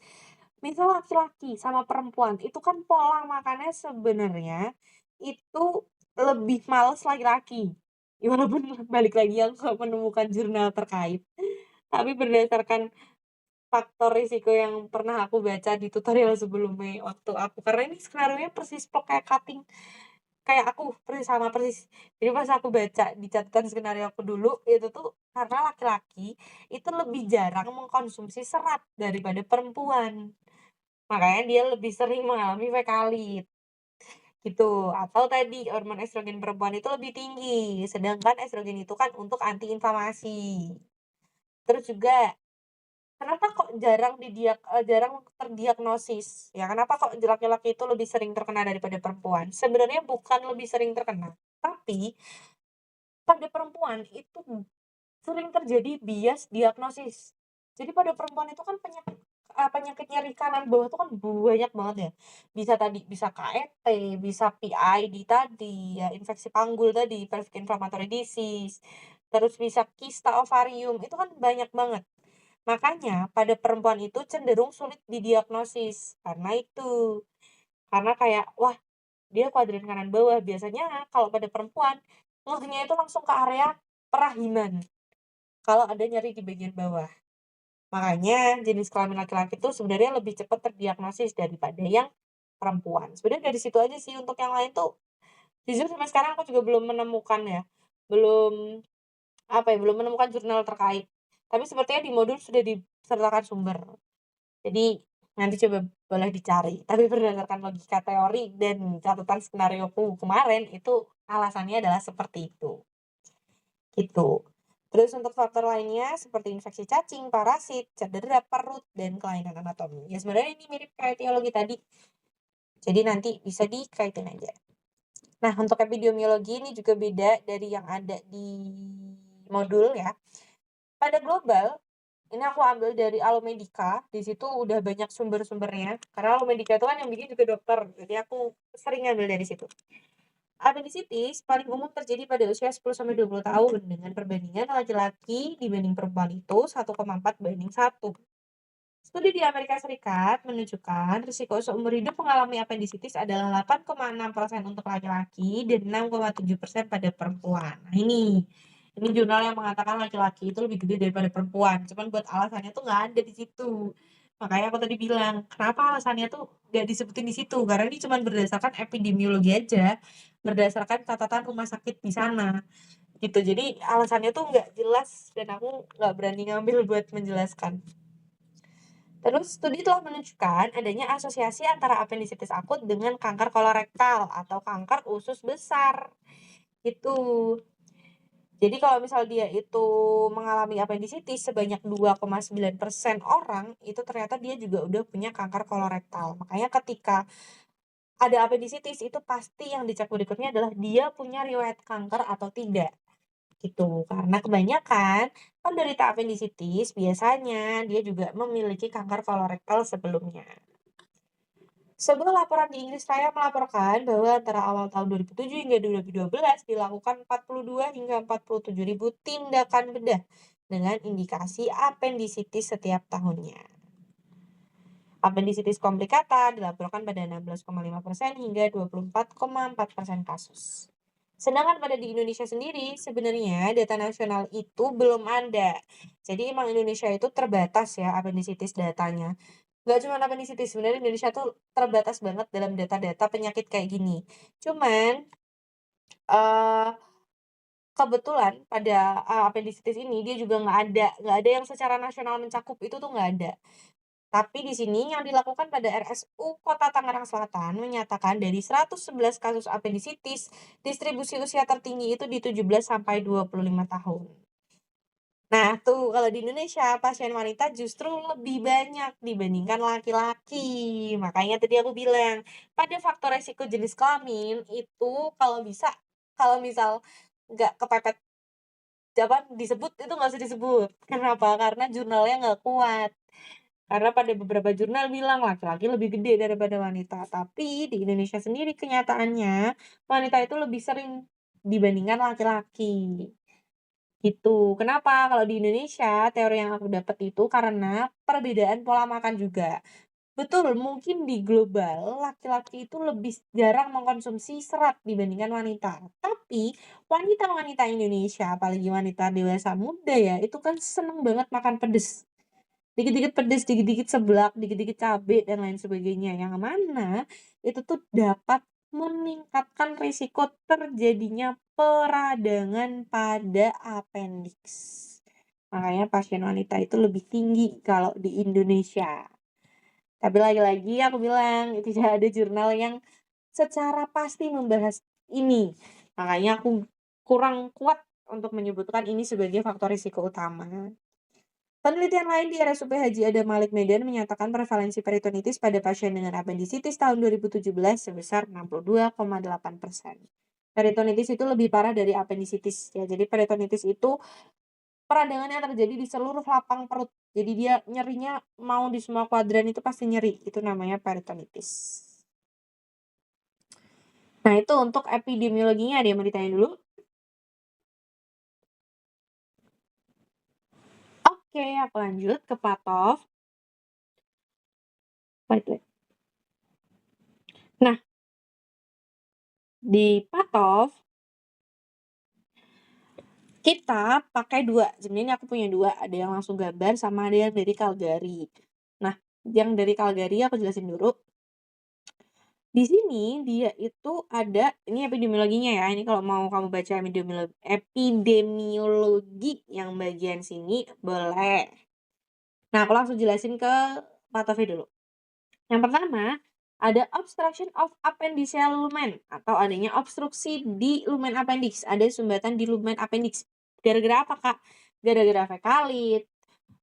misal laki-laki sama perempuan itu kan pola makannya sebenarnya itu lebih males laki-laki. Ya walaupun balik lagi aku nggak menemukan jurnal terkait, tapi berdasarkan faktor risiko yang pernah aku baca di tutorial sebelumnya waktu aku karena ini skenarionya persis plek kayak cutting, kayak aku persis sama persis. Jadi pas aku baca di catatan skenario aku dulu, itu tuh karena laki-laki itu lebih jarang mengkonsumsi serat daripada perempuan. Makanya dia lebih sering mengalami fekalit, gitu. Atau tadi hormon estrogen perempuan itu lebih tinggi, sedangkan estrogen itu kan untuk antiinflamasi. Terus juga, kenapa kok jarang terdiagnosis, ya kenapa kok laki-laki itu lebih sering terkena daripada perempuan? Sebenarnya bukan lebih sering terkena, tapi pada perempuan itu sering terjadi bias diagnosis. Jadi pada perempuan itu kan penyakit nyeri kanan bawah itu kan banyak banget ya. Bisa tadi, bisa KET, bisa PID tadi, ya infeksi panggul tadi, pelvic inflammatory disease, terus bisa kista ovarium, itu kan banyak banget. Makanya pada perempuan itu cenderung sulit didiagnosis, karena itu. Karena kayak, wah dia kuadran kanan bawah, biasanya kalau pada perempuan, ngehnya itu langsung ke area perahiman. Kalau ada nyeri di bagian bawah. Makanya jenis kelamin laki-laki itu sebenarnya lebih cepat terdiagnosis daripada yang perempuan. Sebenarnya dari situ aja sih, untuk yang lain tuh jujur sampai sekarang aku juga belum menemukan ya, belum, apa ya, belum menemukan jurnal terkait. Tapi sepertinya di modul sudah disertakan sumber. Jadi nanti coba boleh dicari. Tapi berdasarkan logika teori dan catatan skenarioku kemarin, itu alasannya adalah seperti itu. Gitu. Terus untuk faktor lainnya seperti infeksi cacing, parasit, cedera perut, dan kelainan anatomi. Ya sebenarnya ini mirip kayak etiologi tadi. Jadi nanti bisa dikaitin aja. Nah, untuk epidemiologi ini juga beda dari yang ada di modul ya. Pada global, ini aku ambil dari Alomedica. Di situ udah banyak sumber-sumbernya. Karena Alomedica itu kan yang bikin juga dokter. Jadi aku sering ambil dari situ. Appendicitis paling umum terjadi pada usia 10-20 tahun dengan perbandingan laki-laki dibanding perempuan itu 1,4:1. Studi di Amerika Serikat menunjukkan risiko seumur hidup mengalami appendicitis adalah 8,6% untuk laki-laki dan 6,7% pada perempuan. Nah ini jurnal yang mengatakan laki-laki itu lebih gede daripada perempuan. Cuman buat alasannya tuh nggak ada di situ. Makanya aku tadi bilang, kenapa alasannya tuh nggak disebutin di situ? Karena ini cuma berdasarkan epidemiologi aja, berdasarkan catatan rumah sakit di sana. Gitu. Jadi alasannya tuh nggak jelas dan aku nggak berani ngambil buat menjelaskan. Terus, studi telah menunjukkan adanya asosiasi antara appendicitis akut dengan kanker kolorektal atau kanker usus besar. Itu. Jadi kalau misal dia itu mengalami appendicitis sebanyak 2,9% orang, itu ternyata dia juga udah punya kanker kolorektal. Makanya ketika ada appendicitis itu pasti yang dicek berikutnya adalah dia punya riwayat kanker atau tidak. Gitu. Karena kebanyakan penderita appendicitis biasanya dia juga memiliki kanker kolorektal sebelumnya. Sebuah laporan di Inggris Raya melaporkan bahwa antara awal tahun 2007 hingga 2012 dilakukan 42 hingga 47 ribu tindakan bedah dengan indikasi appendicitis setiap tahunnya. Appendicitis komplikata dilaporkan pada 16,5% hingga 24,4% kasus. Sedangkan pada di Indonesia sendiri, sebenarnya data nasional itu belum ada. Jadi emang Indonesia itu terbatas ya appendicitis datanya. Nggak cuma appendicitis, sebenarnya Indonesia tuh terbatas banget dalam data-data penyakit kayak gini. Cuman, kebetulan pada, appendicitis ini dia juga nggak ada yang secara nasional mencakup, itu tuh nggak ada. Tapi di sini yang dilakukan pada RSU Kota Tangerang Selatan menyatakan dari 111 kasus appendicitis, distribusi usia tertinggi itu di 17-25 tahun. Nah tuh kalau di Indonesia pasien wanita justru lebih banyak dibandingkan laki-laki. Makanya tadi aku bilang, pada faktor resiko jenis kelamin itu kalau bisa, kalau misal nggak kepepet disebut itu nggak usah disebut. Kenapa? Karena jurnalnya nggak kuat. Karena pada beberapa jurnal bilang laki-laki lebih gede daripada wanita. Tapi di Indonesia sendiri kenyataannya wanita itu lebih sering dibandingkan laki-laki. Gitu. Kenapa? Kalau di Indonesia teori yang aku dapat itu karena perbedaan pola makan juga. Betul, mungkin di global laki-laki itu lebih jarang mengkonsumsi serat dibandingkan wanita. Tapi wanita-wanita Indonesia, apalagi wanita dewasa muda ya, itu kan seneng banget makan pedes. Dikit-dikit pedes, dikit-dikit seblak, dikit-dikit cabai dan lain sebagainya. Yang mana itu tuh dapat meningkatkan risiko terjadinya peradangan pada appendix. Makanya pasien wanita itu lebih tinggi kalau di Indonesia. Tapi lagi-lagi aku bilang tidak ada jurnal yang secara pasti membahas ini. Makanya aku kurang kuat untuk menyebutkan ini sebagai faktor risiko utama. Penelitian lain di RSUP Haji Adam Malik Medan menyatakan prevalensi peritonitis pada pasien dengan appendicitis tahun 2017 sebesar 62,8%. Peritonitis itu lebih parah dari appendicitis ya. Jadi peritonitis itu peradangan yang terjadi di seluruh lapang perut. Jadi dia nyerinya mau di semua kuadran itu pasti nyeri. Itu namanya peritonitis. Nah, itu untuk epidemiologinya ada yang mau ditanya dulu? Oke, aku lanjut ke patof. Wait. Nah, di patof kita pakai 2, sebenarnya ini aku punya 2, ada yang langsung gambar sama ada yang dari Calgary. Nah, yang dari Calgary aku jelasin dulu. Di sini dia itu ada, ini epidemiologinya ya, ini kalau mau kamu baca epidemiologi yang bagian sini boleh. Nah, aku langsung jelasin ke patofnya dulu. Yang pertama, ada obstruction of appendiceal lumen atau adanya obstruksi di lumen appendix, ada sumbatan di lumen appendix. Gara-gara apa, Kak? gara-gara fekalit,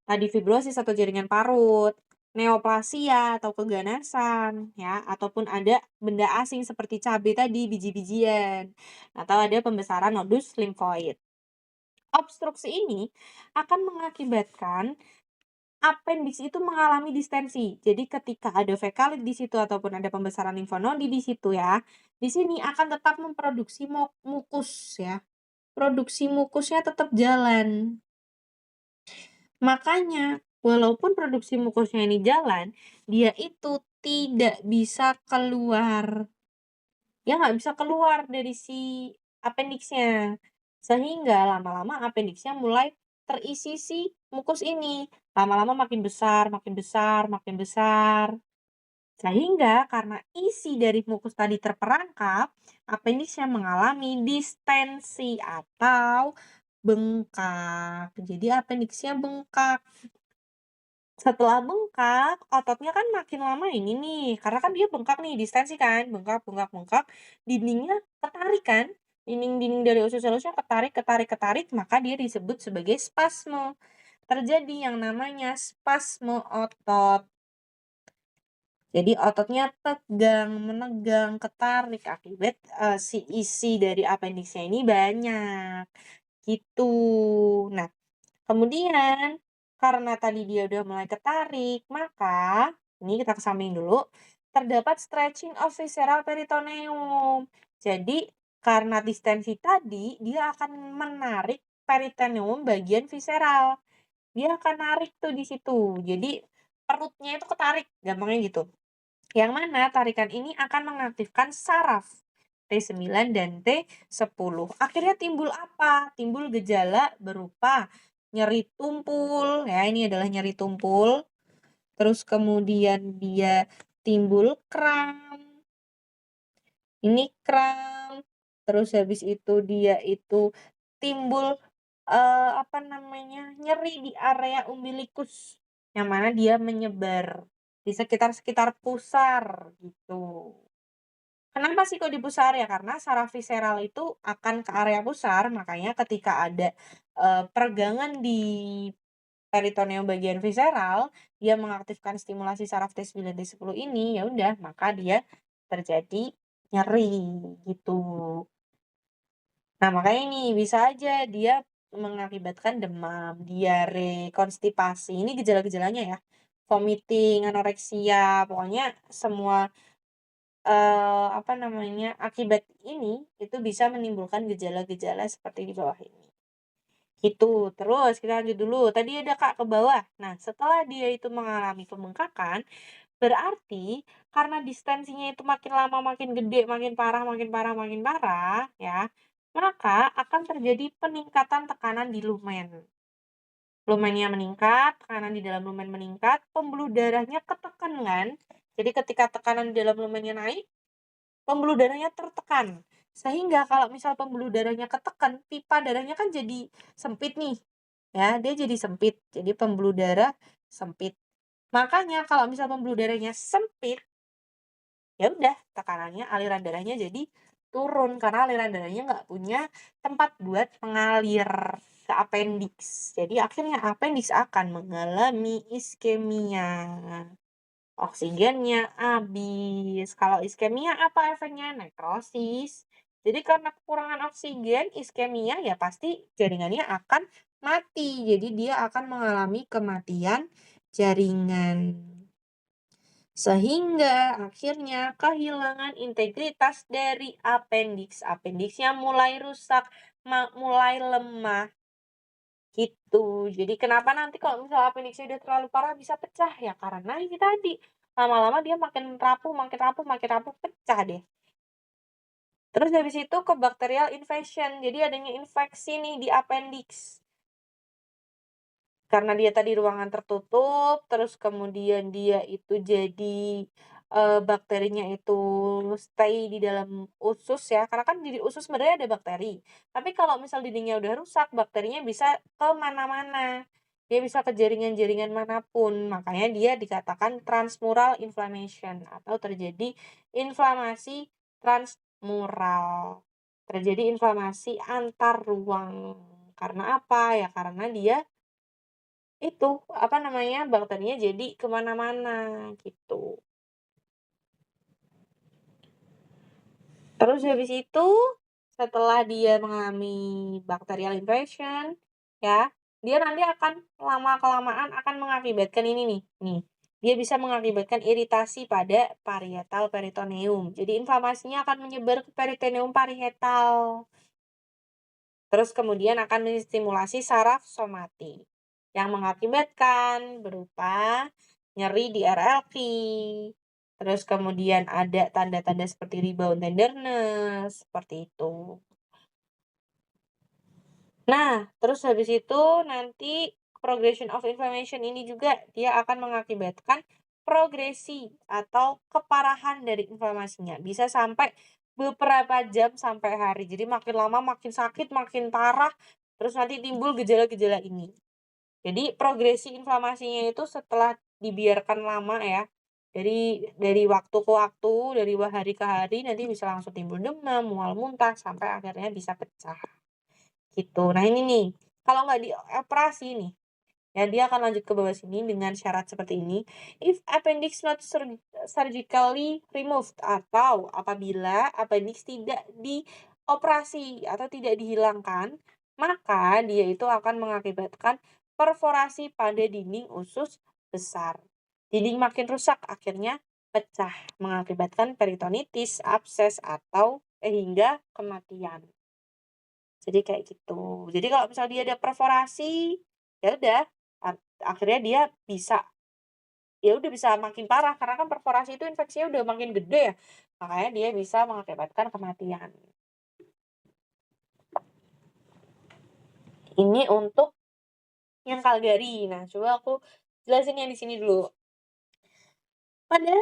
tadi fibrosis atau jaringan parut, neoplasia atau keganasan, ya, ataupun ada benda asing seperti cabai tadi, biji-bijian, atau ada pembesaran nodus limfoid. Obstruksi ini akan mengakibatkan apendiks itu mengalami distensi. Jadi ketika ada fekalit di situ ataupun ada pembesaran limfonodi di situ ya, di sini akan tetap memproduksi mukus ya. Produksi mukusnya tetap jalan. Makanya walaupun produksi mukusnya ini jalan, dia itu tidak bisa keluar. Dia nggak bisa keluar dari si apendiksnya. Sehingga lama-lama apendiksnya mulai terisi si mukus ini. Lama-lama makin besar, makin besar, makin besar. Sehingga karena isi dari mukus tadi terperangkap, apendiksnya mengalami distensi atau bengkak. Jadi apendiksnya bengkak. Setelah bengkak, ototnya kan makin lama ini nih, karena kan dia bengkak nih, distensi kan, bengkak, bengkak, bengkak, dindingnya ketarik kan, dinding-dinding dari usus selusnya ketarik, ketarik, ketarik, maka dia disebut sebagai spasme. Terjadi yang namanya spasme otot. Jadi ototnya tegang, menegang, ketarik akibat si isi dari apendiksnya ini banyak. Gitu. Nah, kemudian karena tadi dia udah mulai ketarik, maka ini kita kesamping dulu, terdapat stretching of visceral peritoneum. Jadi karena distensi tadi, dia akan menarik peritoneum bagian visceral. Dia akan narik tuh di situ. Jadi perutnya itu ketarik, gampangnya gitu. Yang mana tarikan ini akan mengaktifkan saraf T9 dan T10. Akhirnya timbul apa? Timbul gejala berupa nyeri tumpul, ya ini adalah nyeri tumpul. Terus kemudian dia timbul kram. Ini kram. Terus habis itu dia itu timbul nyeri di area umbilikus yang mana dia menyebar di sekitar pusar gitu. Kenapa sih kok di pusar? Ya karena saraf visceral itu akan ke area pusar, makanya ketika ada peregangan di peritoneum bagian visceral, dia mengaktifkan stimulasi saraf T9 T10 ini, ya udah maka dia terjadi nyeri gitu. Nah, makanya ini bisa aja dia mengakibatkan demam, diare, konstipasi. Ini gejala-gejalanya ya. Vomiting, anoreksia, pokoknya semua akibat ini itu bisa menimbulkan gejala-gejala seperti di bawah ini. Gitu. Terus kita lanjut dulu. Tadi ada Kak ke bawah. Nah, setelah dia itu mengalami pembengkakan, berarti karena distensinya itu makin lama makin gede, makin parah, makin parah, makin parah, ya, maka akan terjadi peningkatan tekanan di lumen. Lumennya meningkat, tekanan di dalam lumen meningkat, pembuluh darahnya ketekan kan. Jadi ketika tekanan di dalam lumennya naik, pembuluh darahnya tertekan. Sehingga kalau misal pembuluh darahnya ketekan, pipa darahnya kan jadi sempit nih. Ya, dia jadi sempit. Jadi pembuluh darah sempit. Makanya kalau misal pembuluh darahnya sempit, ya udah tekanannya, aliran darahnya jadi turun karena aliran darahnya nggak punya tempat buat mengalir ke apendiks. Jadi akhirnya apendiks akan mengalami iskemia. Oksigennya habis. Kalau iskemia apa efeknya? Nekrosis. Jadi karena kekurangan oksigen, iskemia ya pasti jaringannya akan mati. Jadi dia akan mengalami kematian jaringan. Sehingga akhirnya kehilangan integritas dari apendiks. Apendiksnya mulai rusak, mulai lemah. Gitu. Jadi kenapa nanti kalau misalnya apendiksnya udah terlalu parah bisa pecah? Ya karena ini tadi, lama-lama dia makin rapuh, makin rapuh, makin rapuh, pecah deh. Terus habis itu ke bacterial infection. Jadi adanya infeksi nih di apendiks. Karena dia tadi ruangan tertutup, terus kemudian dia itu jadi bakterinya itu stay di dalam usus ya, karena kan di usus sebenarnya ada bakteri. Tapi kalau misal dindingnya udah rusak, bakterinya bisa ke mana-mana. Dia bisa ke jaringan-jaringan manapun. Makanya dia dikatakan transmural inflammation atau terjadi inflamasi transmural. Terjadi inflamasi antar ruang. Karena apa? Ya karena dia itu, apa namanya, bakterinya jadi kemana-mana, gitu. Terus habis itu, setelah dia mengalami bacterial infection, ya, dia nanti akan lama-kelamaan akan mengakibatkan ini nih, dia bisa mengakibatkan iritasi pada parietal peritoneum. Jadi inflamasinya akan menyebar ke peritoneum parietal. Terus kemudian akan menstimulasi saraf somatik yang mengakibatkan berupa nyeri di RLQ. Terus kemudian ada tanda-tanda seperti rebound tenderness, seperti itu. Nah, terus habis itu nanti progression of inflammation ini juga dia akan mengakibatkan progresi atau keparahan dari inflamasinya. Bisa sampai beberapa jam sampai hari. Jadi makin lama makin sakit, makin parah, terus nanti timbul gejala-gejala ini. Jadi progresi inflamasinya itu setelah dibiarkan lama ya, dari waktu ke waktu, dari hari ke hari, nanti bisa langsung timbul demam, mual muntah, sampai akhirnya bisa pecah. Gitu. Nah ini nih, kalau nggak dioperasi nih, ya dia akan lanjut ke bawah sini dengan syarat seperti ini. If appendix not surgically removed, atau apabila appendix tidak dioperasi atau tidak dihilangkan, maka dia itu akan mengakibatkan perforasi pada dinding usus besar. Dinding makin rusak, akhirnya pecah, mengakibatkan peritonitis, abses, atau hingga kematian. Jadi kayak gitu. Jadi kalau misalnya dia ada perforasi, ya udah, akhirnya dia bisa makin parah karena kan perforasi itu infeksinya udah makin gede ya. Makanya dia bisa mengakibatkan kematian. Ini untuk yang Calgary. Nah, coba aku jelasin yang di sini dulu. Pada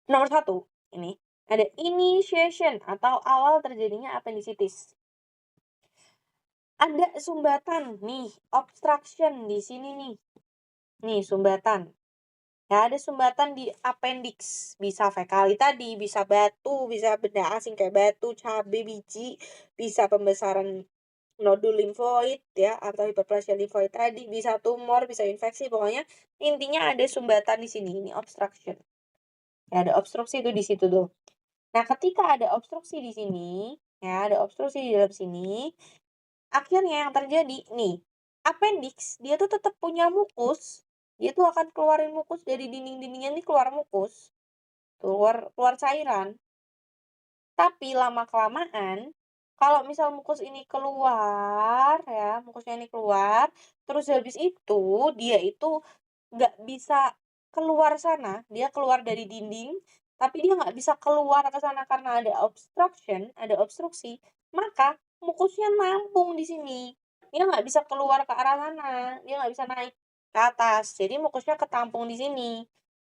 nomor 1 ini ada initiation atau awal terjadinya appendicitis. Ada sumbatan nih, obstruction di sini nih. Nih, sumbatan. Ya, ada sumbatan di appendix, bisa fekali tadi, bisa batu, bisa benda asing kayak batu, cabai, biji, bisa pembesaran nodul limfoid ya, atau hiperplasia limfoid tadi, bisa tumor, bisa infeksi, pokoknya intinya ada sumbatan di sini, ini obstruction. Ya, ada obstruksi itu di situ tuh. Nah, ketika ada obstruksi di sini, ya, ada obstruksi di dalam sini, akhirnya yang terjadi nih, appendix dia tuh tetap punya mukus. Dia tuh akan keluarin mukus dari dinding-dindingnya nih, keluar mukus. Keluar cairan. Tapi lama-kelamaan kalau misal mukus ini keluar ya, mukusnya ini keluar, terus habis itu dia itu nggak bisa keluar sana, dia keluar dari dinding, tapi dia nggak bisa keluar ke sana karena ada obstruction, ada obstruksi, maka mukusnya nampung di sini. Dia nggak bisa keluar ke arah sana, dia nggak bisa naik ke atas, jadi mukusnya ketampung di sini.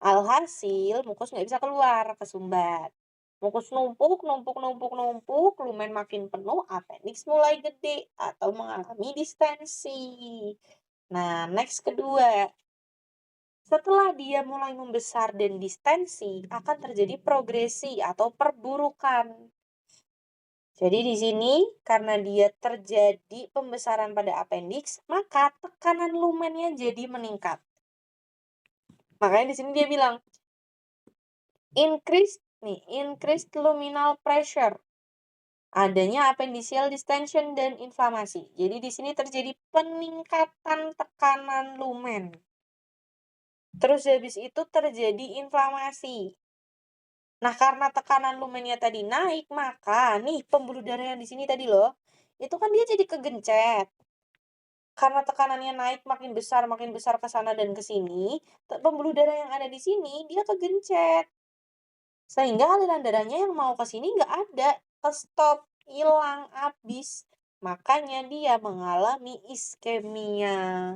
Alhasil mukus nggak bisa keluar, kesumbat. Mukus numpuk, lumen makin penuh, appendix mulai gede atau mengalami distensi. Nah, next kedua. Setelah dia mulai membesar dan distensi, akan terjadi progresi atau perburukan. Jadi di sini karena dia terjadi pembesaran pada appendix, maka tekanan lumennya jadi meningkat. Makanya di sini dia bilang increased luminal pressure. Adanya appendiceal distension dan inflamasi. Jadi di sini terjadi peningkatan tekanan lumen. Terus habis itu terjadi inflamasi. Nah, karena tekanan lumennya tadi naik, maka nih pembuluh darah yang di sini tadi loh, itu kan dia jadi kegencet. Karena tekanannya naik makin besar ke sana dan ke sini, pembuluh darah yang ada di sini dia kegencet. Sehingga aliran darahnya yang mau ke sini nggak ada, ke-stop, hilang, habis. Makanya dia mengalami iskemia.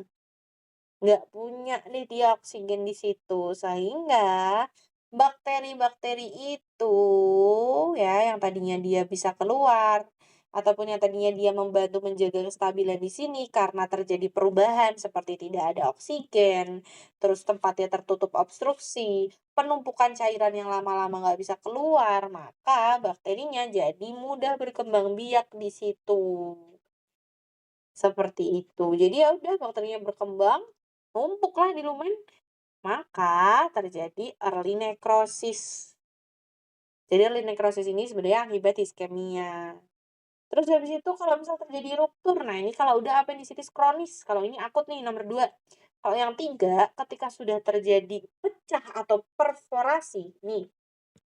Nggak punya nih dia oksigen di situ, sehingga bakteri-bakteri itu ya yang tadinya dia bisa keluar ataupun yang tadinya dia membantu menjaga kestabilan di sini karena terjadi perubahan seperti tidak ada oksigen, terus tempatnya tertutup obstruksi, penumpukan cairan yang lama-lama nggak bisa keluar, maka bakterinya jadi mudah berkembang biak di situ. Seperti itu. Jadi ya udah bakterinya berkembang, numpuklah di lumen, maka terjadi early necrosis. Jadi early necrosis ini sebenarnya akibat iskemia. Terus habis itu kalau misal terjadi ruptur, nah ini kalau udah appendicitis kronis, kalau ini akut nih nomor 2. Kalau yang 3, ketika sudah terjadi pecah atau perforasi, nih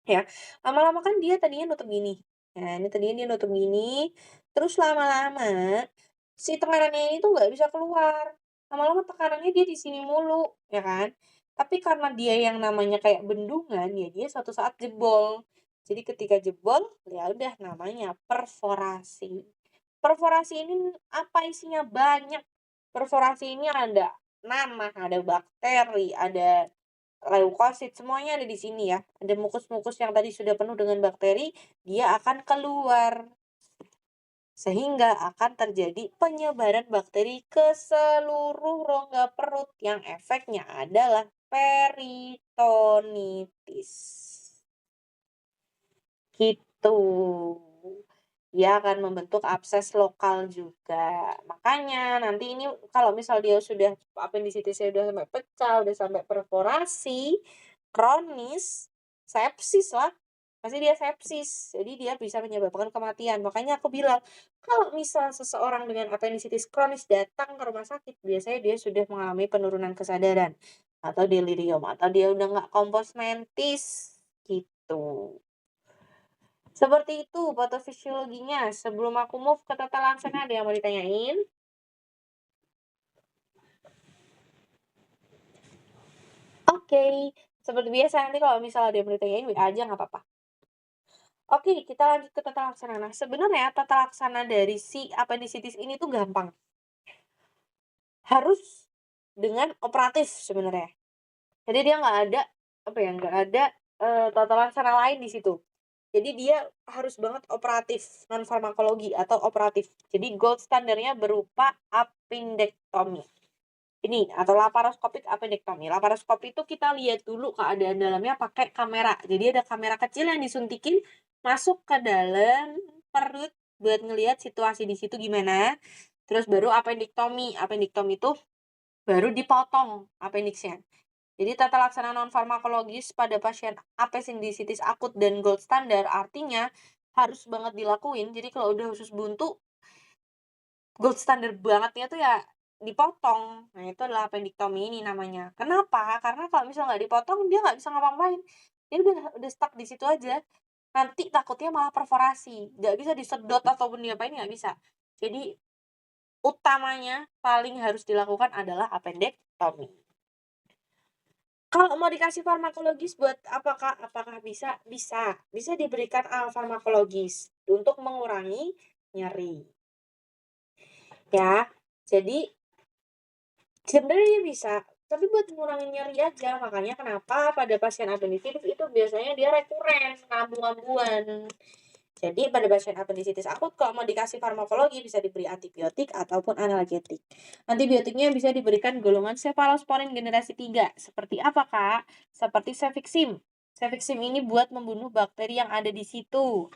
ya, lama-lama kan dia tadinya nutup gini. Nah, ini tadinya dia nutup gini, terus lama-lama si tekanannya ini tuh nggak bisa keluar. Lama-lama tekanannya dia di sini mulu, ya kan? Tapi karena dia yang namanya kayak bendungan, ya dia suatu saat jebol. Jadi ketika jebol, ya udah namanya perforasi. Perforasi ini apa isinya? Banyak. Perforasi ini ada nanah, ada bakteri, ada leukosit, semuanya ada di sini ya. Ada mukus-mukus yang tadi sudah penuh dengan bakteri, dia akan keluar. Sehingga akan terjadi penyebaran bakteri ke seluruh rongga perut yang efeknya adalah peritonitis. Gitu. Dia akan membentuk abses lokal juga. Makanya nanti ini kalau misal dia sudah appendicitisnya udah sampai pecah, udah sampai perforasi, kronis, sepsis lah. Pasti dia sepsis. Jadi dia bisa menyebabkan kematian. Makanya aku bilang, kalau misal seseorang dengan appendicitis kronis datang ke rumah sakit, biasanya dia sudah mengalami penurunan kesadaran atau delirium atau dia udah nggak kompos mentis gitu. Seperti itu patofisiologinya. Sebelum aku move ke tata laksana, ada yang mau ditanyain? Oke, seperti biasa nanti kalau misalnya ada yang mau ditanyain, WA aja nggak apa-apa. Oke, kita lanjut ke tata laksana. Nah, sebenarnya tata laksana dari si appendicitis ini tuh gampang. Harus dengan operatif sebenarnya. Jadi dia nggak ada, nggak ada tata laksana lain di situ. Jadi dia harus banget operatif, non farmakologi atau operatif. Jadi gold standarnya berupa appendektomi. Ini atau laparoskopik appendektomi. Laparoskopi itu kita lihat dulu keadaan dalamnya pakai kamera. Jadi ada kamera kecil yang disuntikin masuk ke dalam perut buat ngelihat situasi di situ gimana. Terus baru appendektomi. Appendektomi itu baru dipotong appendixnya. Jadi tata laksana non farmakologis pada pasien appendicitis akut dan gold standar artinya harus banget dilakuin. Jadi kalau udah usus buntu, gold standar bangetnya tuh ya dipotong. Nah, itu adalah appendektomi ini namanya. Kenapa? Karena kalau misalnya nggak dipotong, dia nggak bisa ngapa-ngapain. Dia udah stuck di situ aja. Nanti takutnya malah perforasi. Nggak bisa disedot ataupun diapain, nggak bisa. Jadi, utamanya paling harus dilakukan adalah appendektomi. Kalau mau dikasih farmakologis buat apakah bisa? Bisa diberikan farmakologis untuk mengurangi nyeri. Ya, jadi sebenarnya bisa, tapi buat ngurangin nyeri aja. Makanya kenapa pada pasien appendicitis itu biasanya dia rekuren, kambuh-kambuhan. Jadi pada pasien appendicitis akut kalau mau dikasih farmakologi bisa diberi antibiotik ataupun analgetik. Antibiotiknya bisa diberikan golongan cephalosporin generasi 3. Seperti apa, Kak? Seperti cefixim. Cefixim ini buat membunuh bakteri yang ada di situ.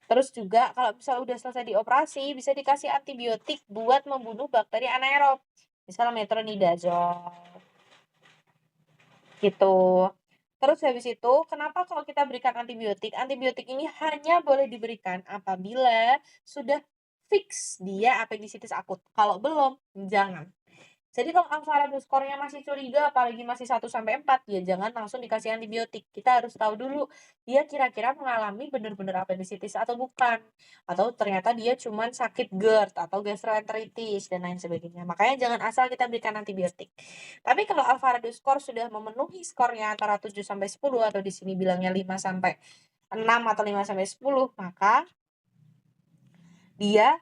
Terus juga kalau misalnya udah selesai dioperasi, bisa dikasih antibiotik buat membunuh bakteri anaerob. Misalnya metronidazole. Gitu. Terus habis itu, kenapa kalau kita berikan antibiotik? Antibiotik ini hanya boleh diberikan apabila sudah fix dia appendicitis akut. Kalau belum, jangan. Jadi kalau Alvarado skornya masih curiga, apalagi masih 1-4, ya jangan langsung dikasih antibiotik. Kita harus tahu dulu, dia kira-kira mengalami benar-benar appendicitis atau bukan. Atau ternyata dia cuma sakit GERD atau gastroenteritis dan lain sebagainya. Makanya jangan asal kita berikan antibiotik. Tapi kalau Alvarado skor sudah memenuhi skornya antara 7-10 atau di sini bilangnya 5-6 atau 5-10, maka dia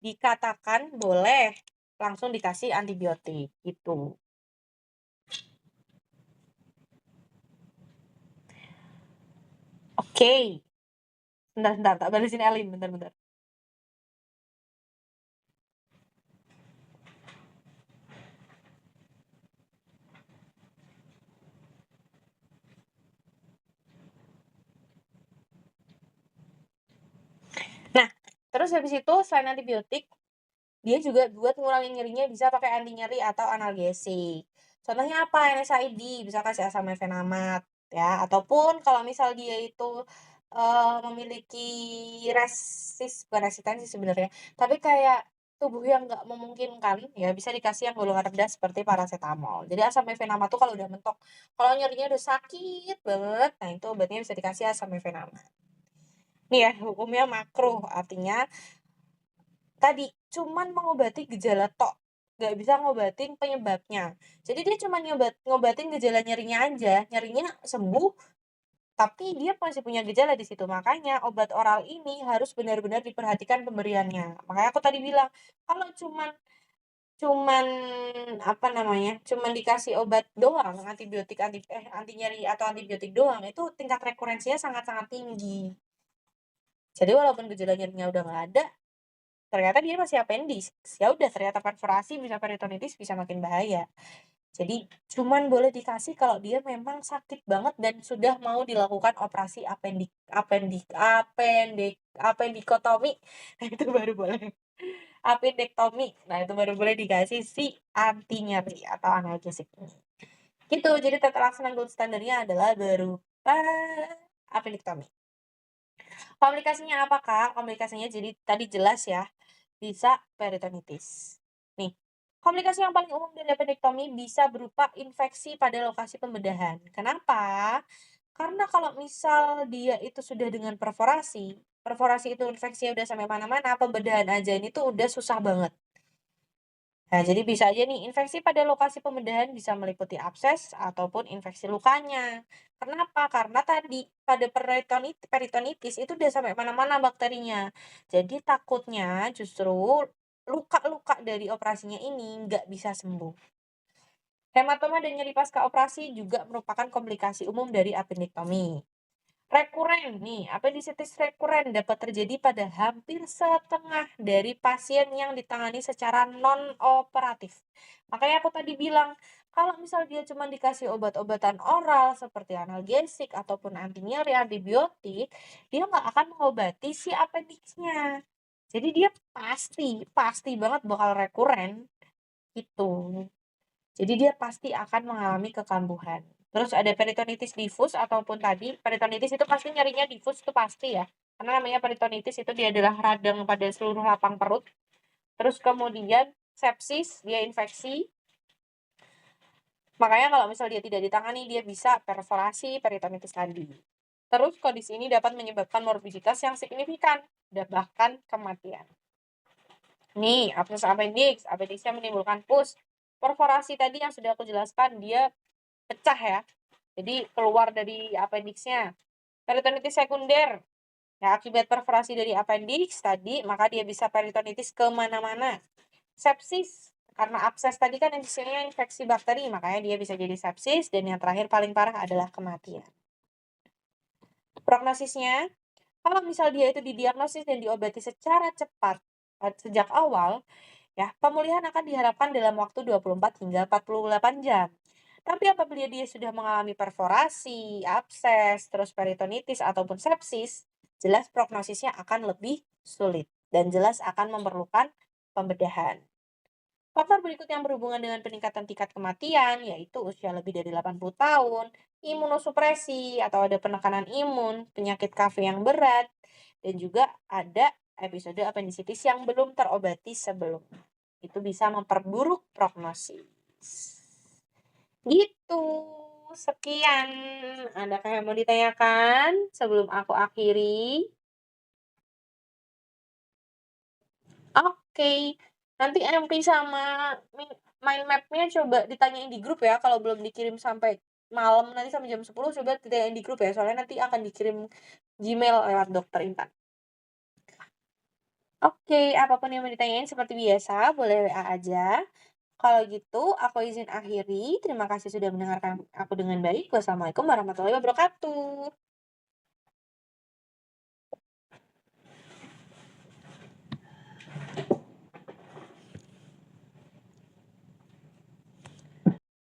dikatakan boleh langsung dikasih antibiotik gitu. Oke. Bentar, tak balesin Elin, bentar. Nah, terus habis itu selain antibiotik, dia juga buat ngurangin nyerinya bisa pakai anti nyeri atau analgesik. Contohnya apa? NSAID, bisa kasih asam mefenamat ya, ataupun kalau misal dia itu, memiliki bukan resistensi sebenarnya, tapi kayak tubuh yang nggak memungkinkan, ya bisa dikasih yang golongan rendah seperti parasetamol. Jadi asam mefenamat tuh kalau udah mentok, kalau nyerinya udah sakit banget, nah itu obatnya bisa dikasih asam mefenamat. Nih ya, hukumnya makruh, artinya tadi cuman mengobati gejala tok, nggak bisa ngobatin penyebabnya. Jadi dia cuma ngobatin gejala nyerinya aja, nyerinya sembuh, tapi dia masih punya gejala di situ. Makanya obat oral ini harus benar-benar diperhatikan pemberiannya. Makanya aku tadi bilang, kalau cuman cuman apa namanya, cuman dikasih obat doang, antibiotik anti nyeri atau antibiotik doang, itu tingkat rekurensinya sangat-sangat tinggi. Jadi walaupun gejala nyerinya udah nggak ada, ternyata dia masih appendix. Ya udah, ternyata perforasi bisa peritonitis, bisa makin bahaya. Jadi cuman boleh dikasih kalau dia memang sakit banget dan sudah mau dilakukan operasi appendikotomi. Nah, itu baru boleh. Appendektomi. Nah, itu baru boleh dikasih si anti nyeri atau analgesik. Gitu. Jadi tata laksana gold standarnya adalah berupa appendektomi. Komplikasinya apa, Kak? Komplikasinya jadi tadi jelas ya, bisa peritonitis. Nih, komplikasi yang paling umum dari appendektomi bisa berupa infeksi pada lokasi pembedahan. Kenapa? Karena kalau misal dia itu sudah dengan perforasi, perforasi itu infeksinya udah sampai mana-mana, pembedahan aja ini tuh udah susah banget. Nah, jadi bisa aja nih, infeksi pada lokasi pembedahan bisa meliputi abses ataupun infeksi lukanya. Kenapa? Karena tadi pada peritonitis itu udah sampai mana-mana bakterinya. Jadi takutnya justru luka-luka dari operasinya ini nggak bisa sembuh. Hematoma dan nyeri pasca operasi juga merupakan komplikasi umum dari appendektomi. Rekuren nih, apendisitis rekuren dapat terjadi pada hampir setengah dari pasien yang ditangani secara non-operatif. Makanya aku tadi bilang, kalau misal dia cuma dikasih obat-obatan oral seperti analgesik ataupun anti nyeri, antibiotik, dia nggak akan mengobati si appendixnya. Jadi dia pasti banget bakal rekuren gitu. Jadi dia pasti akan mengalami kekambuhan. Terus ada peritonitis difus ataupun tadi peritonitis itu pasti nyerinya difus itu pasti ya. Karena namanya peritonitis itu dia adalah radang pada seluruh lapang perut. Terus kemudian sepsis, dia infeksi. Makanya kalau misal dia tidak ditangani, dia bisa perforasi peritonitis tadi. Terus kondisi ini dapat menyebabkan morbiditas yang signifikan dan bahkan kematian. Nih, absces appendix, appendixnya menimbulkan pus. Perforasi tadi yang sudah aku jelaskan, dia pecah ya. Jadi keluar dari appendixnya. Peritonitis sekunder. Ya, akibat perforasi dari appendix tadi, maka dia bisa peritonitis kemana-mana. Sepsis. Karena abses tadi kan intinya infeksi bakteri, makanya dia bisa jadi sepsis. Dan yang terakhir paling parah adalah kematian. Prognosisnya, kalau misal dia itu didiagnosis dan diobati secara cepat sejak awal, ya, pemulihan akan diharapkan dalam waktu 24 hingga 48 jam. Tapi apabila dia sudah mengalami perforasi, abses, terus peritonitis ataupun sepsis, jelas prognosisnya akan lebih sulit dan jelas akan memerlukan pembedahan. Faktor berikut yang berhubungan dengan peningkatan tingkat kematian yaitu usia lebih dari 80 tahun, imunosupresi atau ada penekanan imun, penyakit KV yang berat, dan juga ada episode apendisitis yang belum terobati sebelumnya. Itu bisa memperburuk prognosis. Gitu. Sekian. Adakah yang mau ditanyakan sebelum aku akhiri? Oke. Nanti MP sama mind map-nya coba ditanyain di grup ya. Kalau belum dikirim sampai malam nanti sampai jam 10 coba ditanyain di grup ya. Soalnya nanti akan dikirim Gmail lewat Dokter Intan. Oke, apapun yang mau ditanyain seperti biasa, boleh WA aja. Kalau gitu, aku izin akhiri. Terima kasih sudah mendengarkan aku dengan baik. Wassalamualaikum warahmatullahi wabarakatuh.